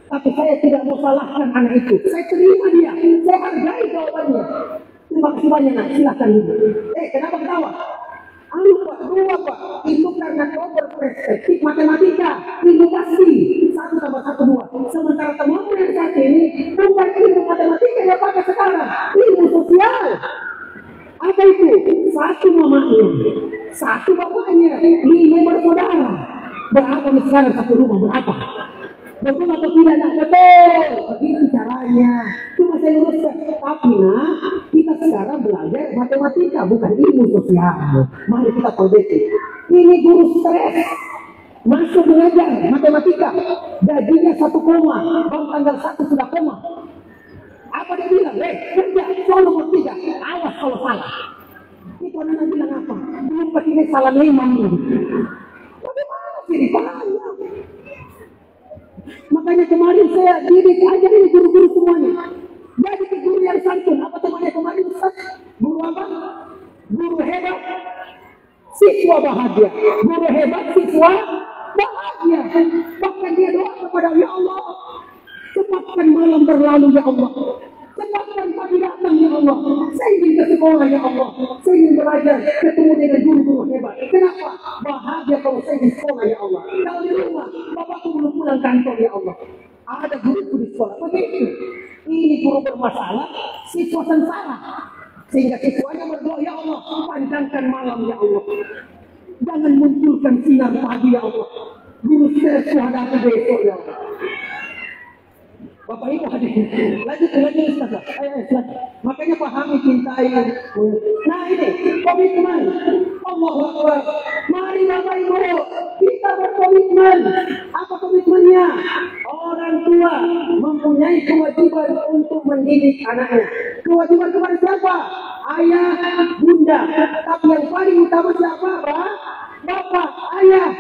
Tapi saya tidak mau salahkan anak itu. Saya terima dia, saya hargai jawabannya. Terima kasih banyak nak, silahkan duduk. Kenapa ketawa? Pak, 2 Pak, itu karena kau berperspektif matematika, ilmu pasti 1 tambah 1 2. Sementara temanmu yang saat ini bukan ilmu matematika yang pakai sekarang, ilmu sosial. Apa itu? 1 mamanya, 1 bapaknya, 5 bersaudara. Berapa sekarang satu rumah berapa? Betul atau tidak? Nah, betul. Begitu caranya. Cuma saya luruskan. Tapi nah, kita sekarang belajar matematika, bukan ilmu sosial. Mari kita perbaiki. Ini guru stres. Masuk mengajar matematika. Gajinya 1 koma. Baru tanggal 1 sudah koma. Apa dia bilang? Kerja soal nomor 3. Awas kalau salah. Itu anak bilang apa? Belum pakai salah memang ini. Bagaimana sih salahnya? Makanya kemarin saya didik aja ini guru-guru semuanya. Jadi ke guru yang santun. Apa temannya kemarin Ustaz? Guru apa? Guru hebat, siswa bahagia. Guru hebat, siswa bahagia. Bahkan dia doa kepada ya Allah, cepatkan malam berlalu ya Allah. Cepatkan pagi datang ya Allah. Saya ingin ke sekolah ya Allah. Saya ingin belajar ketemu dengan guru-guru hebat. Kenapa? Bahagia kalau saya di sekolah ya Allah. Kalau di rumah, bapakku belum pulang kantor ya Allah. Ada guruku di sekolah. guru bermasalah, siswa sengsara. Sehingga siswanya berdoa, ya Allah, panjangkan malam ya Allah. Jangan munculkan sinar pagi ya Allah. Guru stres hadapi besok ya Allah. Bapak Ibu hadirin, lanjut Ustaz. Ayo. Makanya pahami, cintai. Nah ini komitmen. Allahu Akbar. Mari Bapak Ibu, kita berkomitmen. Apa komitmennya? Orang tua mempunyai kewajiban untuk mendidik anaknya. Kewajiban kepada siapa? Ayah, bunda. Tapi yang paling utama siapa, Pak? Bapak, ayah.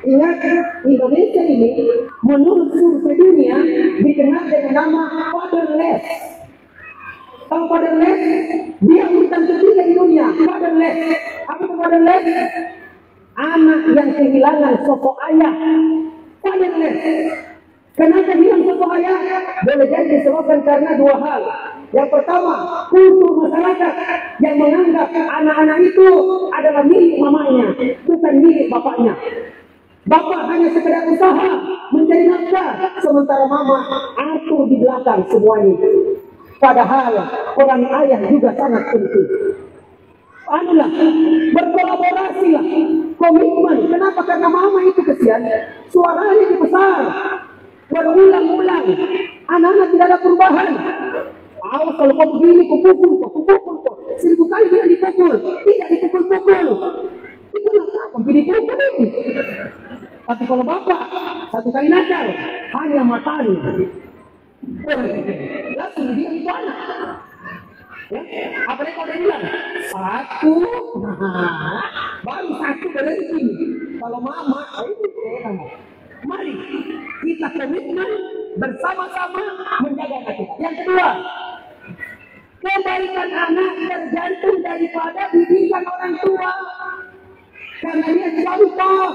Ingat, Indonesia ini menurut survei dunia dikenal dengan nama fatherless. Kalau fatherless, dia urutan ketiga di dunia. Fatherless. Apa itu fatherless? Anak yang kehilangan sosok ayah. Fatherless. Kenapa hilang sosok ayah? Boleh jadi disebabkan karena dua hal. Yang pertama, kultur masyarakat yang menganggap anak-anak itu adalah milik mamanya, bukan milik bapaknya. Bapak hanya sekedar usaha mencari nafkah, sementara mama atur di belakang semuanya. Padahal peran ayah juga sangat penting. Anulah, berkolaborasilah, komitmen. Kenapa? Karena mama itu kesian, suaranya dibesar, berulang-ulang, anak-anak tidak ada perubahan. Awas kalau kau begini, kau pukul. 1000 kali dia dipukul, tidak dipukul-pukul. Itu apa? Dipukul itu. Tapi kalau bapak 1 kali nakal, hanya matanya. Langsung dia itu anak. Ya? Apalagi kalau dia bilang 1, baru 1 berhenti. Kalau mama, itu kamu. Mari kita komitmen bersama-sama menjaga anak kita. Yang kedua, kebaikan anak tergantung daripada didikan orang tua. Karena dia contoh.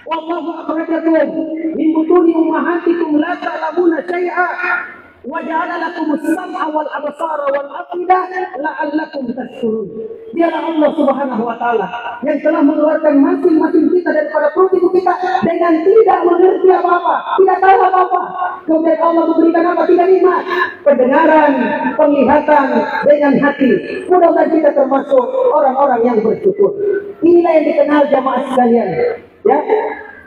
Wallahu akhrajakum min butuni ummahatikum la ta'lamuna syai'a wa ja'ala lakum as-sam'a wal absara wal afida la'allakum tashkurun. Dialah Allah Subhanahu wa taala yang telah mengeluarkan masing-masing kita daripada perut ibu kita dengan tidak mengerti apa-apa, tidak tahu apa-apa. Kemudian Allah memberikan apa? 3 nikmat: pendengaran, penglihatan, dengan hati. Mudah-mudahan kita termasuk orang-orang yang bersyukur. Inilah yang dikenal jamaah sekalian. Ya,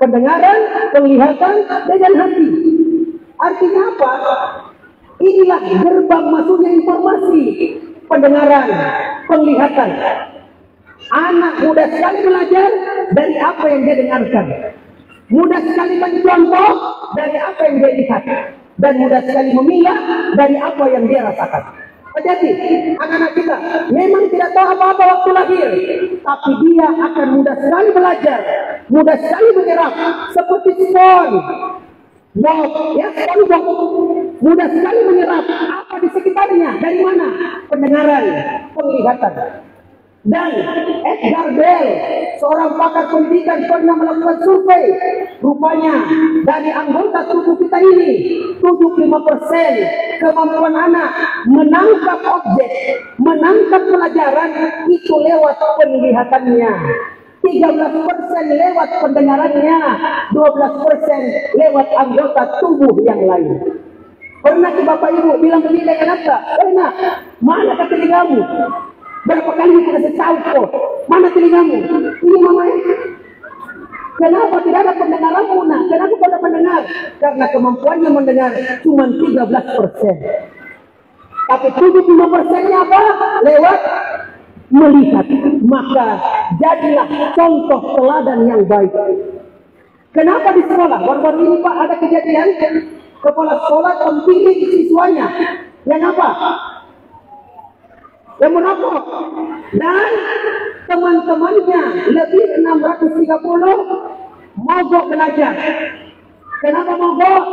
pendengaran, penglihatan, dengan hati. Artinya apa? Inilah gerbang masuknya informasi. Pendengaran, penglihatan. Anak mudah sekali belajar dari apa yang dia dengarkan. Mudah sekali mencontoh dari apa yang dia lihat. Dan mudah sekali memilah dari apa yang dia rasakan. Jadi anak-anak kita memang tidak tahu apa-apa waktu lahir, tapi dia akan mudah sekali belajar, mudah sekali menyerap, seperti spons. Mudah sekali menyerap apa di sekitarnya. Dari mana? Pendengaran, penglihatan. Dan Edgar Bell, seorang pakar pendidikan, pernah melakukan survei. Rupanya dari anggota tubuh kita ini 75% kemampuan anak menangkap objek, menangkap pelajaran itu lewat penglihatannya, 13% lewat pendengarannya, 12% lewat anggota tubuh yang lain. Pernah ke Bapak Ibu bilang begini dengan apa? Nak, mana ke telingamu? Berapa kali kita kasih tahu kok? Mana telingamu? Ini mamanya. Kenapa tidak ada pendengaranmu? Nah, kenapa tidak mendengar? Karena kemampuannya mendengar cuma 13%. Tapi 75%-nya apa? Lewat melihat. Maka jadilah contoh teladan yang baik. Kenapa di sekolah? Baru-baru ini Pak ada kejadian kepala sekolah membimbing siswanya. Yang apa? Yang merokok. Dan teman-temannya lebih 630 mogok belajar. Kenapa mogok?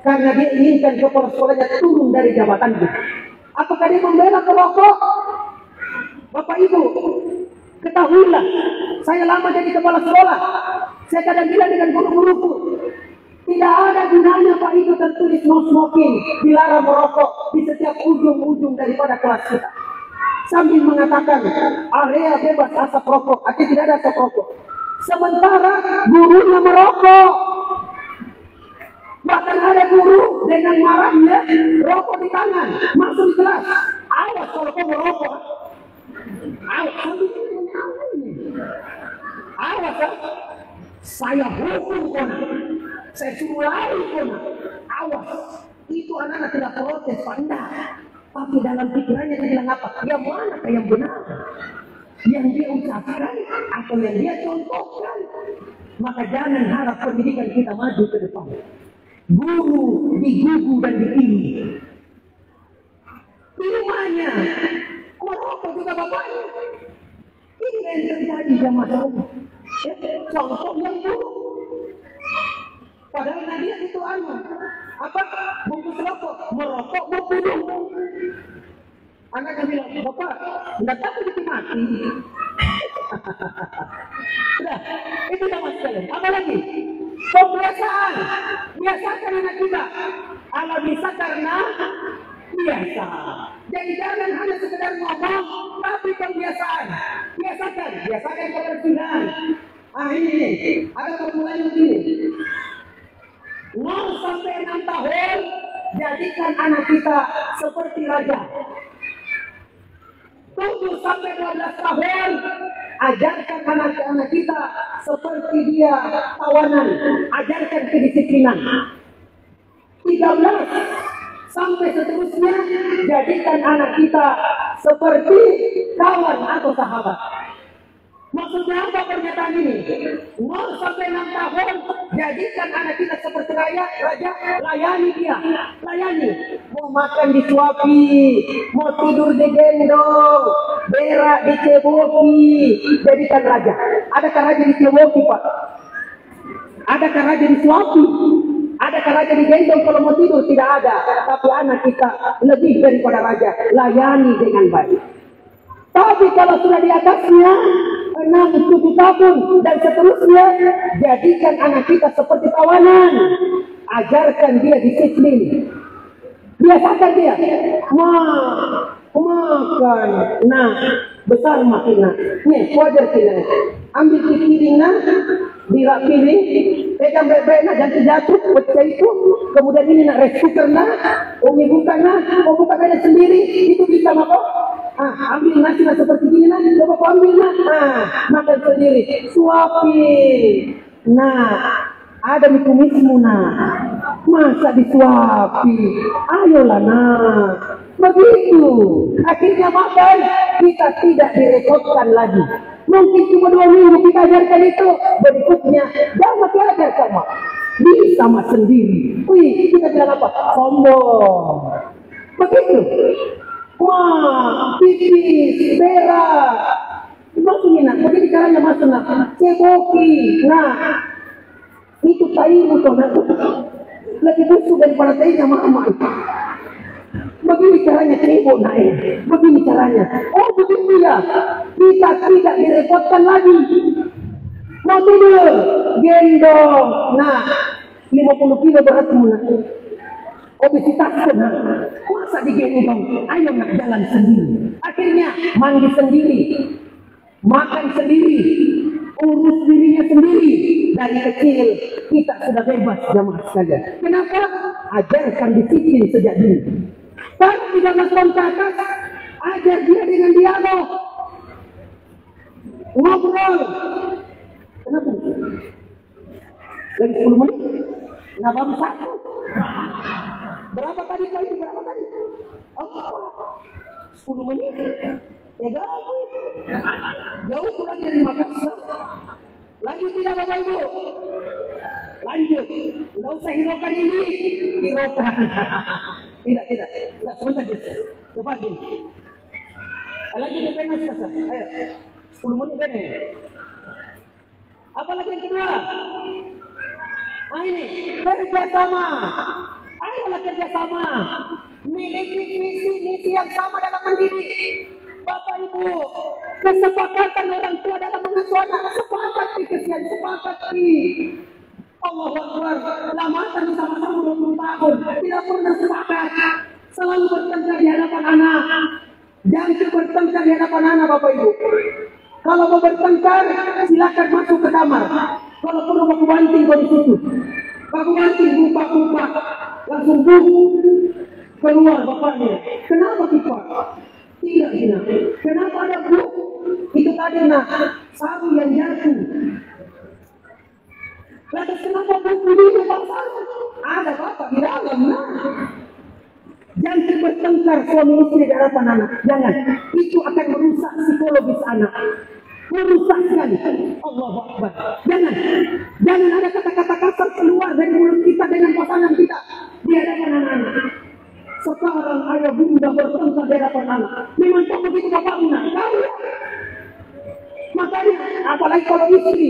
Karena dia inginkan kepala sekolahnya turun dari jabatannya. Apakah dia membela perokok? Bapak Ibu, ketahuilah, saya lama jadi kepala sekolah. Saya kadang bilang dengan guru-guruku, tidak ada gunanya Pak Ibu tertulis no smoking, dilarang merokok di setiap ujung-ujung daripada kelas kita. Sambil mengatakan area bebas asap rokok, artinya tidak ada asap rokok. Sementara gurunya merokok. Bahkan ada guru dengan marahnya, rokok di tangan, masuk di kelas. Awas kalau kau merokok. Awas, awas, saya hukum kau, saya suruh lari kau. Awas, itu anak-anak tidak protes, pandang. Tapi dalam pikirannya dia bilang apa? Yang mana yang benar? Yang dia ucapkan atau yang dia contohkan? Maka jangan harap pendidikan kita maju ke depan. Guru digugu dan dipilih. Rumahnya merokok juga bapaknya. Ini yang terjadi zaman dahulu. Contoh yang buruk. Padahal dia itu apa? Bungkus rokok, merokok, mau bunuh. Anaknya bilang, bapak, tidak takut mati. Sudah, itu sama sekali. Apa lagi? Pembiasaan. Biasakan anak kita. Kalau bisa karena biasa. Jadi jangan hanya sekedar ngomong, tapi pembiasaan. Biasakan kebersihan. Ini, ada permulaan begini. 0 sampai 6 tahun, jadikan anak kita seperti raja. 7 sampai 12 tahun, ajarkan anak-anak kita seperti dia tawanan, ajarkan kedisiplinan. 13 sampai seterusnya, jadikan anak kita seperti kawan atau sahabat. Maksudnya apa pernyataan ini? 0 sampai 6 tahun, jadikan anak kita seperti raja, layani dia, layani. Mau makan disuapi, mau tidur digendong, berak diceboki, jadikan raja. Adakah raja diceboki, Pak? Adakah raja disuapi? Adakah raja digendong kalau mau tidur? Tidak ada. Tapi anak kita lebih daripada raja, layani dengan baik. Tapi kalau sudah di atasnya 6-7 tahun dan seterusnya, jadikan anak kita seperti tawanan. Ajarkan dia disiplin. Biasakan dia makan. Nah, besar makin nah. Nih, wajar kita. Ambil piring nah, dirak piring, pegang bebek nah, jangan jatuh, pecah itu. Kemudian ini nak rice cooker nah, umi buka nah, mau buka bebek sendiri, itu bisa apa? Ambil nasi nah seperti ini nah, coba ambil nah, makan sendiri, suapin. Nah, ada mikumismu nah, masa disuapi, ayolah nah, begitu. Akhirnya makan, kita tidak direpotkan lagi. Mungkin cuma 2 minggu kita ajarkan itu, berikutnya jangan diajar sama, bisa mas sendiri. Wih, kita bilang apa? Sombong. Begitu. Wah, pipis, berak. Masukin nak, begini caranya masuk nak. Ceboki, nah. Itu taimu tuh nak. Lebih busuk daripada tainya mama. Begini caranya cebok nak. Begini caranya. Oh begitu ya. Kita tidak direpotkan lagi. Mau tidur, gendong. Nah, 50 kilo beratmu nak. Obesitas nak. Masa digendong? Ayo nak jalan sendiri. Akhirnya mandi sendiri, makan sendiri, urus dirinya sendiri. Dari kecil kita sudah bebas jamaah sekalian. Kenapa? Ajarkan disiplin sejak dini. Kalau 13 tahun ke atas, ajar dia dengan dialog, ngobrol. Kenapa? Lagi 10 menit? Kenapa baru 1? Berapa tadi kau itu? Berapa tadi? Oh, 10 menit. Ya jauh. Jauh pulang dari Makassar. Lanjut tidak Bapak Ibu? Lanjut. Tidak usah hiraukan ini. Hiraukan. Tidak. Tidak, sebentar. Coba gini. Lanjut ke penas Makassar. Ayo. 10 menit kan. Apa lagi yang kedua? Ini kerjasama. Ayolah kerjasama. Miliki misi yang sama dalam mendidik. Bapak Ibu, kesepakatan orang tua dalam mengasuh anak, sepakati kesian, sepakati. Allahu Akbar, lama sama-sama 20 tahun, tidak pernah sepakat. Selalu bertengkar di hadapan anak. Jangan bertengkar di hadapan anak Bapak Ibu. Kalau mau bertengkar, silakan masuk ke kamar. Kalau perlu mau banting kau di situ. Aku mati buka langsung keluar bapaknya. Kenapa kita? Tidak Gina. Kenapa ada bu? Itu tadi nak sapi yang jatuh. Lalu kenapa buku ini bapak? Ada bapak di dalam nak. Jangan bertengkar suami istri di hadapan anak. Jangan. Itu akan merusak psikologis anak. Merusak sekali. Allahu Akbar. Jangan ada kata-kata kasar keluar dari mulut kita dengan pasangan kita di hadapan anak-anak. Sekarang ayah bunda bertengkar di hadapan anak. Memang kau begitu bapakmu nak. Tahu ya? Makanya apalagi kalau istri,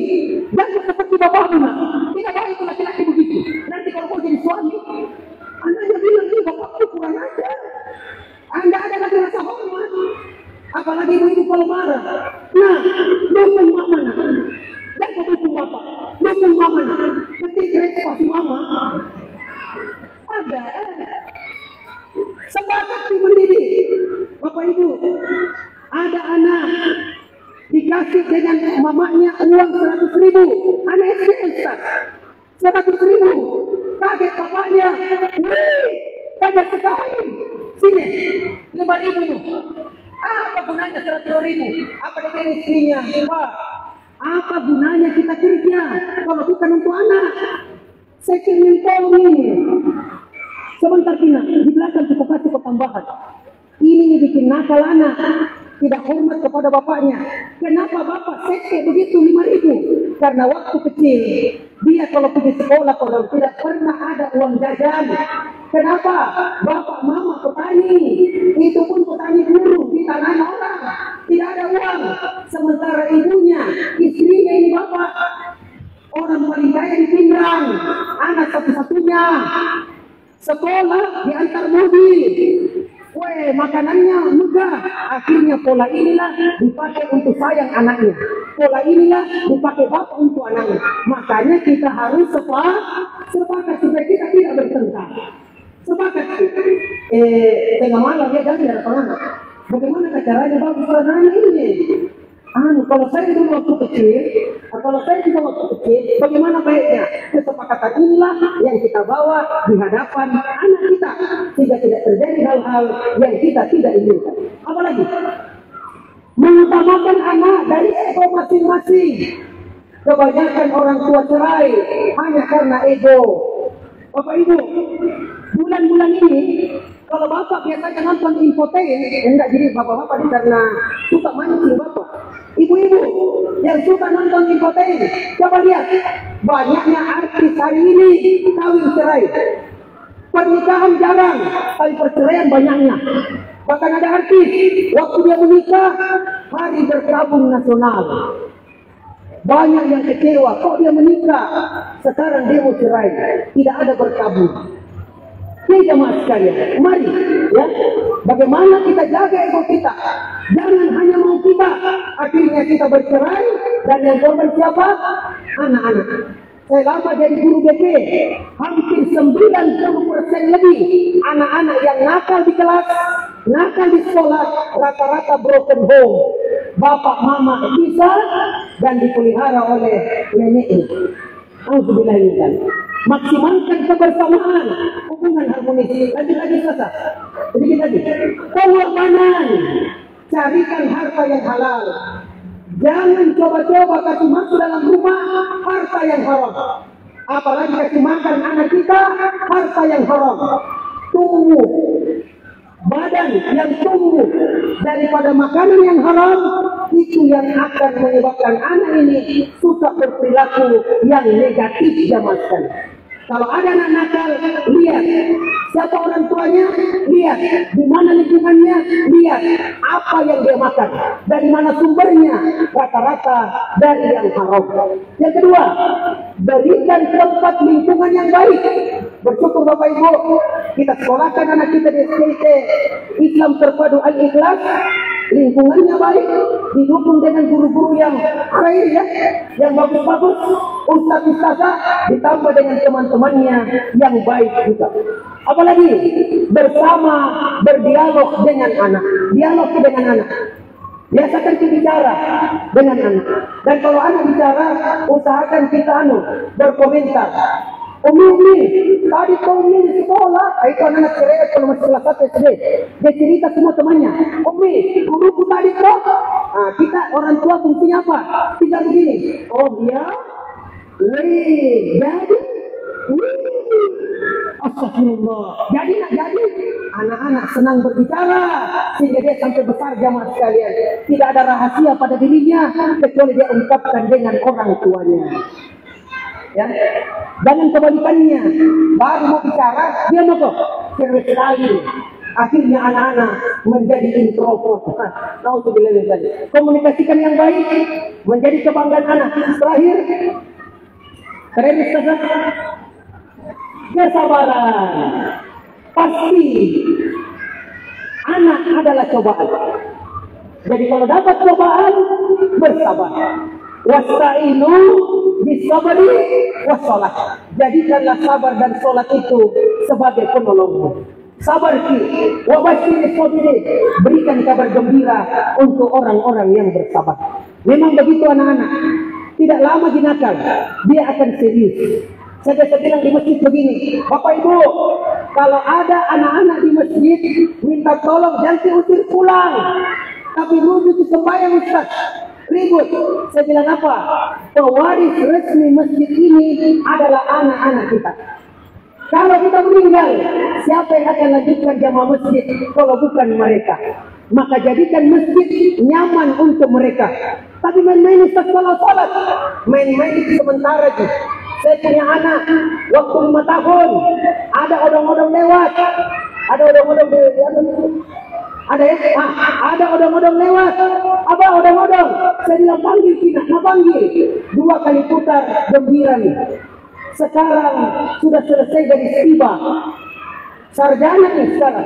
jangan seperti bapakmu nak. Tidak baik kalau laki-laki begitu. Nanti kalau kau jadi suami, anaknya bilang ini bapakku kurang ajar. Anda ada lagi rasa hormat. Apalagi ibu kalau marah. Nah, dukung mama nak. Jangan dukung bapak. Dukung mama nak. Nanti pasti mama. Ada. Sepakat mendidik. Bapak ibu, ada anak dikasih dengan mamanya uang 100.000. Anak SD Ustaz. 100.000. Kaget bapaknya. Wih, banyak sekali. Sini, 5.000 tuh. Apa gunanya 100.000? Apa dengan istrinya? Pak, apa gunanya kita kerja kalau bukan untuk anak? Saya ingin tolong ini. Sebentar Tina, di belakang cukup kasih tambahan. Ini bikin nakal anak, tidak hormat kepada bapaknya. Kenapa bapak seke begitu 5.000? Karena waktu kecil dia kalau pergi sekolah kalau tidak pernah ada uang jajan. Kenapa? Bapak mama petani, itu pun petani buruh di tanah orang, tidak ada uang. Sementara ibunya, istrinya ini bapak, orang paling kaya di Pindrang, anak satu-satunya. Sekolah diantar mobil, makanannya megah. Akhirnya pola inilah dipakai untuk sayang anaknya. Pola inilah dipakai bapak untuk anaknya. Makanya kita harus sepakat supaya kita tidak bertengkar. Sepakat. Tengah malam ya jangan ada penganak. Bagaimana caranya bagus anak ini? Kalau saya dulu waktu kecil, bagaimana baiknya? Kesepakatan inilah yang kita bawa di hadapan anak kita, sehingga tidak terjadi hal-hal yang kita tidak inginkan. Apalagi mengutamakan anak dari ego masing-masing. Kebanyakan orang tua cerai hanya karena ego. Bapak Ibu, bulan-bulan ini kalau bapak biasanya nonton infotainment, enggak jadi bapak-bapak karena suka mancing bapak. Ibu-ibu yang suka nonton infotainment, coba lihat banyaknya artis hari ini kawin cerai. Pernikahan jarang, tapi perceraian banyaknya. Bahkan ada artis waktu dia menikah hari berkabung nasional. Banyak yang kecewa, kok dia menikah sekarang dia mau cerai, tidak ada berkabung. Tidak mas sekalian, mari ya, bagaimana kita jaga ego kita. Jangan hanya mau kita, akhirnya kita bercerai dan yang korban siapa? Anak-anak. Saya lama jadi guru BP, hampir 90% lebih anak-anak yang nakal di kelas, nakal di sekolah, rata-rata broken home. Bapak mama bisa dan dipelihara oleh neneknya. Alhamdulillah. Maksimalkan kebersamaan, hubungan harmonis. Lagi selesai. Sedikit lagi. Pengorbanan. Carikan harta yang halal. Jangan coba-coba kasih masuk dalam rumah harta yang haram. Apalagi kasih makan anak kita harta yang haram. Tumbuh badan yang tumbuh daripada makanan yang haram, itu yang akan menyebabkan anak ini suka berperilaku yang negatif jamaskan. Kalau ada anak nakal, lihat siapa orang tuanya, lihat di mana lingkungannya, lihat apa yang dia makan, dari mana sumbernya, rata-rata dari yang haram. Yang kedua, berikan tempat lingkungan yang baik. Bersyukur Bapak Ibu, kita sekolahkan anak kita di STT Islam Terpadu Al-Ikhlas, lingkungannya baik, didukung dengan guru-guru yang khair ya, yang bagus-bagus, ustaz-ustazah, ditambah dengan teman-temannya yang baik juga. Apalagi bersama berdialog dengan anak, dialog dengan anak. Biasakan kita bicara dengan anak. Dan kalau anak bicara, usahakan kita berkomentar. Umi, tadi kau di sekolah. Itu anak cerewet kalau masih kelas 1 SD. Dia cerita semua temannya. Umi, guruku tadi kok. Nah, kita orang tua fungsinya apa? Tidak begini. Oh iya. Jadi. Astagfirullah. Jadi nak jadi. Anak-anak senang berbicara sehingga dia sampai besar jamaah sekalian. Tidak ada rahasia pada dirinya kecuali dia ungkapkan dengan orang tuanya. Ya, jangan kebalikannya. Baru mau bicara, dia mau kok cerewet sekali. Akhirnya anak-anak menjadi introvert. Nauzubillah min dzalik. Komunikasikan yang baik menjadi kebanggaan anak. Terakhir, kesabaran. Pasti anak adalah cobaan. Jadi kalau dapat cobaan, bersabar. Wasta'inu bisabri wassalah. Jadikanlah sabar dan sholat itu sebagai penolongmu. Sabar ki, wabashir sabirin. Berikan kabar gembira untuk orang-orang yang bersabar. Memang begitu anak-anak. Tidak lama dinakal, dia akan serius. Saya bilang di masjid begini, Bapak Ibu, kalau ada anak-anak di masjid, minta tolong jangan diusir pulang. Tapi ribut sembahyang Ustaz. Ribut. Saya bilang apa? Pewaris resmi masjid ini adalah anak-anak kita. Kalau kita meninggal, siapa yang akan lanjutkan jamaah masjid kalau bukan mereka? Maka jadikan masjid nyaman untuk mereka. Tapi main-main Ustaz salat. Main-main itu sementara aja. Saya punya anak, waktu 5 tahun, ada odong-odong lewat. Ada odong-odong ada ya? Ada odong-odong lewat. Apa odong-odong? Saya bilang panggil tidak, panggil. 2 kali putar, gembira nih. Sekarang sudah selesai dari tiba. Sarjana nih sekarang.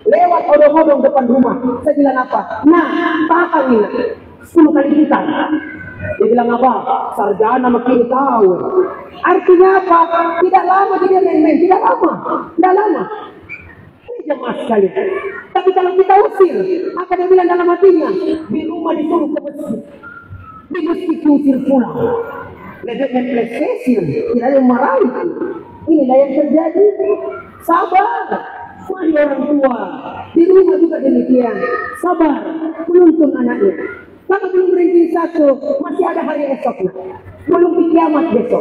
Lewat odong-odong depan rumah. Saya bilang apa? Nah, tahan ini. 10 kali putar. Dia bilang apa? Sarjana makin tahu. Artinya apa? Tidak lama dia main-main. Tidak lama. Jemaah sekali. Tapi kalau kita usir, maka dia bilang dalam hatinya, di rumah disuruh ke masjid. Di masjid diusir pulang. Dengan PlayStation, tidak ada yang marahi. Inilah yang terjadi. Sabar. Mari orang tua. Di rumah juga demikian. Sabar. Menuntun anaknya. Kalau belum ranking 1, masih ada hari esoknya. Belum di kiamat besok.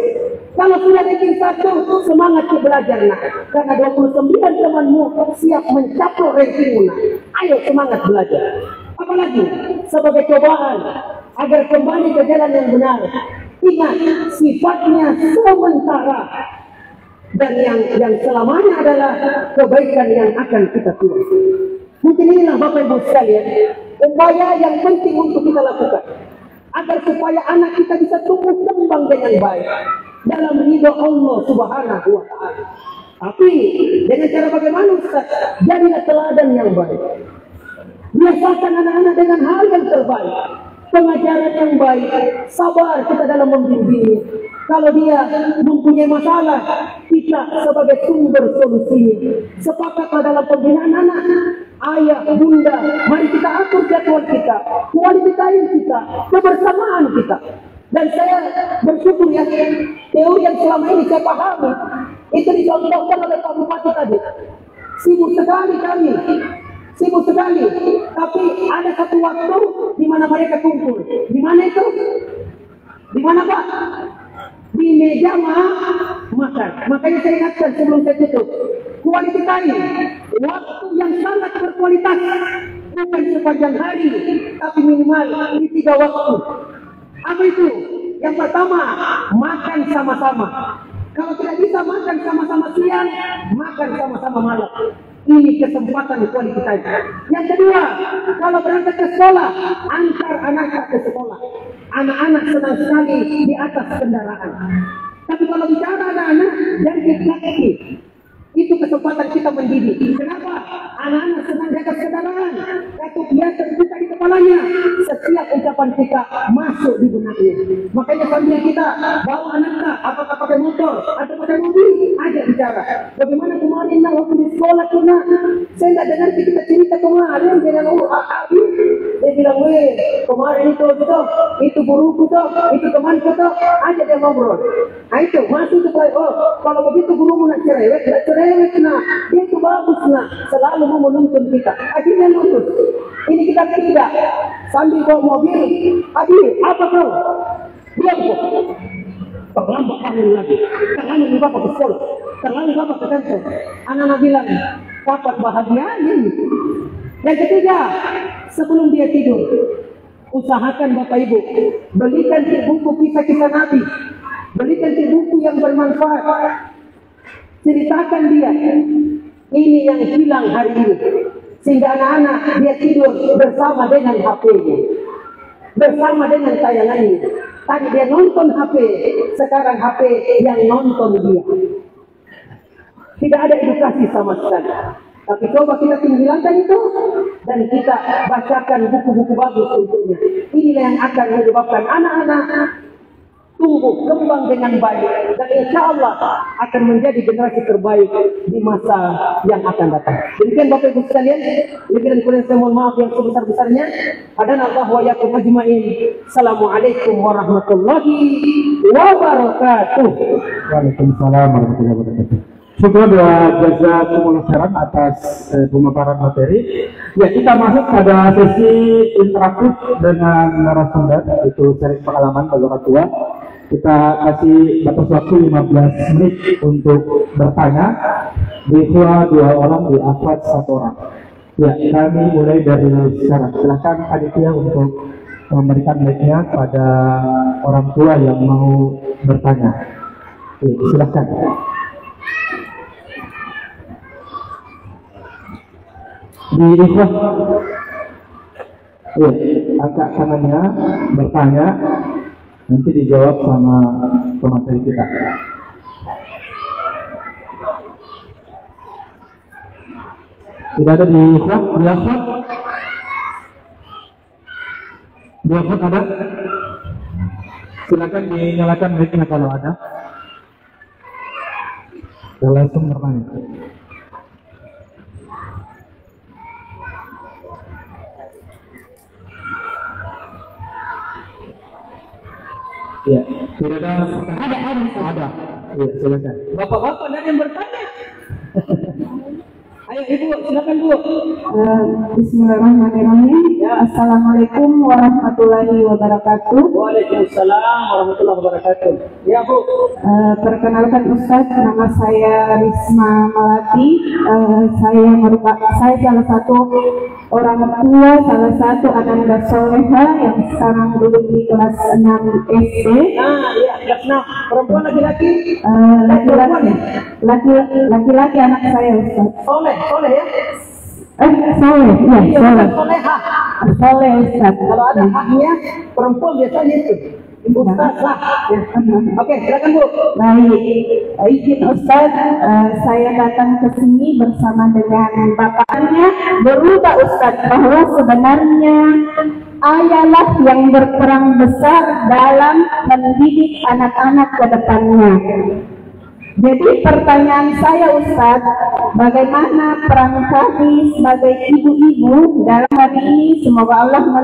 Kalau sudah ranking 1, semangat ke belajar nak. Karena 29 temanmu siap mencapai rankingmu nak. Ayo semangat belajar. Apalagi sebagai cobaan agar kembali ke jalan yang benar. Ingat, sifatnya sementara. Dan yang selamanya adalah kebaikan yang akan kita tuai. Mungkin inilah Bapak Ibu sekalian, upaya yang penting untuk kita lakukan. Agar supaya anak kita bisa tumbuh kembang dengan baik dalam ridho Allah Subhanahu wa Ta'ala. Tapi dengan cara bagaimana Ustaz? Jadilah teladan yang baik. Biasakan anak-anak dengan hal yang terbaik. Pengajaran yang baik. Sabar kita dalam membimbingnya. Kalau dia mempunyai masalah, kita sebagai sumber solusinya. Sepakatlah dalam pembinaan anak. Ayah, bunda, mari kita atur jadwal kita, kualitas kita, kebersamaan kita. Dan saya bersyukur ya, teori yang selama ini saya pahami, itu dicontohkan oleh Pak Bupati tadi. Sibuk sekali kami, tapi ada satu waktu di mana mereka kumpul. Di mana itu? Di mana Pak? Di meja makan. Makanya saya ingatkan sebelum saya tutup. Kualitas time, waktu yang sangat berkualitas, bukan sepanjang hari, tapi minimal di 3 waktu. Apa itu? Yang pertama, makan sama-sama. Kalau tidak bisa makan sama-sama siang, makan sama-sama malam. Ini kesempatan kualitas time. Yang kedua, kalau berangkat ke sekolah, antar anak-anak ke sekolah. Anak-anak senang sekali di atas kendaraan. Tapi kalau bicara anak-anak, jangan dikasih. Itu kesempatan kita mendidik. Kenapa? Anak-anak senang di atas kendaraan. Satu biasa kita di kepalanya. Setiap ucapan kita masuk di benaknya. Makanya sambil kita bawa anaknya, apakah pakai motor atau pakai mobil, aja bicara. Bagaimana kemarin waktu di sekolah kita, saya nggak dengar kita cerita kemarin dengan Dia bilang bilang, kemarin itu guruku tuh, itu temanku tuh, aja dia ngobrol. Nah itu, masuk ke kalau begitu gurumu nak cerewet, nah, dia itu bagus nah, selalu mau menuntun kita. Akhirnya lulus. Ini kita tidak, sambil bawa mobil, apa kau? Diam kok. Terlambat panggil lagi, terlalu bapak ke sekolah, terlalu bapak ke kantor. Anak-anak bilang, kapan bahagianya? Yang ketiga, sebelum dia tidur, usahakan Bapak Ibu, belikan buku kisah-kisah Nabi, belikan buku yang bermanfaat, ceritakan dia, ini yang hilang hari ini, sehingga anak-anak dia tidur bersama dengan HP-nya, bersama dengan tayangannya. Tadi dia nonton HP, sekarang HP yang nonton dia. Tidak ada edukasi sama sekali. Tapi coba kita tinggalkan itu dan kita bacakan buku-buku bagus untuknya. Inilah yang akan menyebabkan anak-anak tumbuh kembang dengan baik dan insya Allah akan menjadi generasi terbaik di masa yang akan datang. Demikian Bapak Ibu sekalian, lebih dan kurang saya mohon maaf yang sebesar-besarnya. Hadanallahu wa iyyakum ajmain. Assalamualaikum warahmatullahi wabarakatuh. Waalaikumsalam warahmatullahi wabarakatuh. Syukur doa jazakumullah khairan atas pemaparan materi. Ya, kita masuk pada sesi interaktif dengan narasumber, itu sharing pengalaman bagi orang tua. Kita kasih batas waktu 15 menit untuk bertanya. Dua orang, di akhwat 1 orang. Ya, kami mulai dari sekarang. Silakan panitia untuk memberikan mic-nya pada orang tua yang mau bertanya. Oke, silakan. Di ikhwah, ya, angkat tangannya, bertanya, nanti dijawab sama pemateri kita. Tidak ada di ikhwah, di akhwat? Di akhwat ada? Silakan dinyalakan mic-nya kalau ada. Kita langsung bertanya. Ya, tidak ada. Ada. Iya, silakan. Bapak-bapak ada yang bertanya. Ayo Ibu, silakan Bu. Bismillahirrahmanirrahim. Assalamualaikum warahmatullahi wabarakatuh. Waalaikumsalam warahmatullahi wabarakatuh. Ya Bu. Perkenalkan Ustaz, nama saya Risma Malati. Saya salah satu orang tua, salah satu ananda soleha yang sekarang duduk di kelas 6 SD. Ya, kelas 6. Perempuan laki-laki? Laki-laki anak saya Ustaz. Soleh ya? Soleh, iya, soleh. Solehah. Soleh Ustaz. Kalau ada haknya, perempuan biasanya itu. Ustazah. Ya. Oke, silakan Bu. Baik, izin Ustaz, saya datang ke sini bersama dengan bapaknya. Berubah Ustaz bahwa sebenarnya ayahlah yang berperan besar dalam mendidik anak-anak ke depannya. Jadi pertanyaan saya Ustaz, bagaimana peran kami sebagai ibu-ibu dalam hari ini? Semoga Allah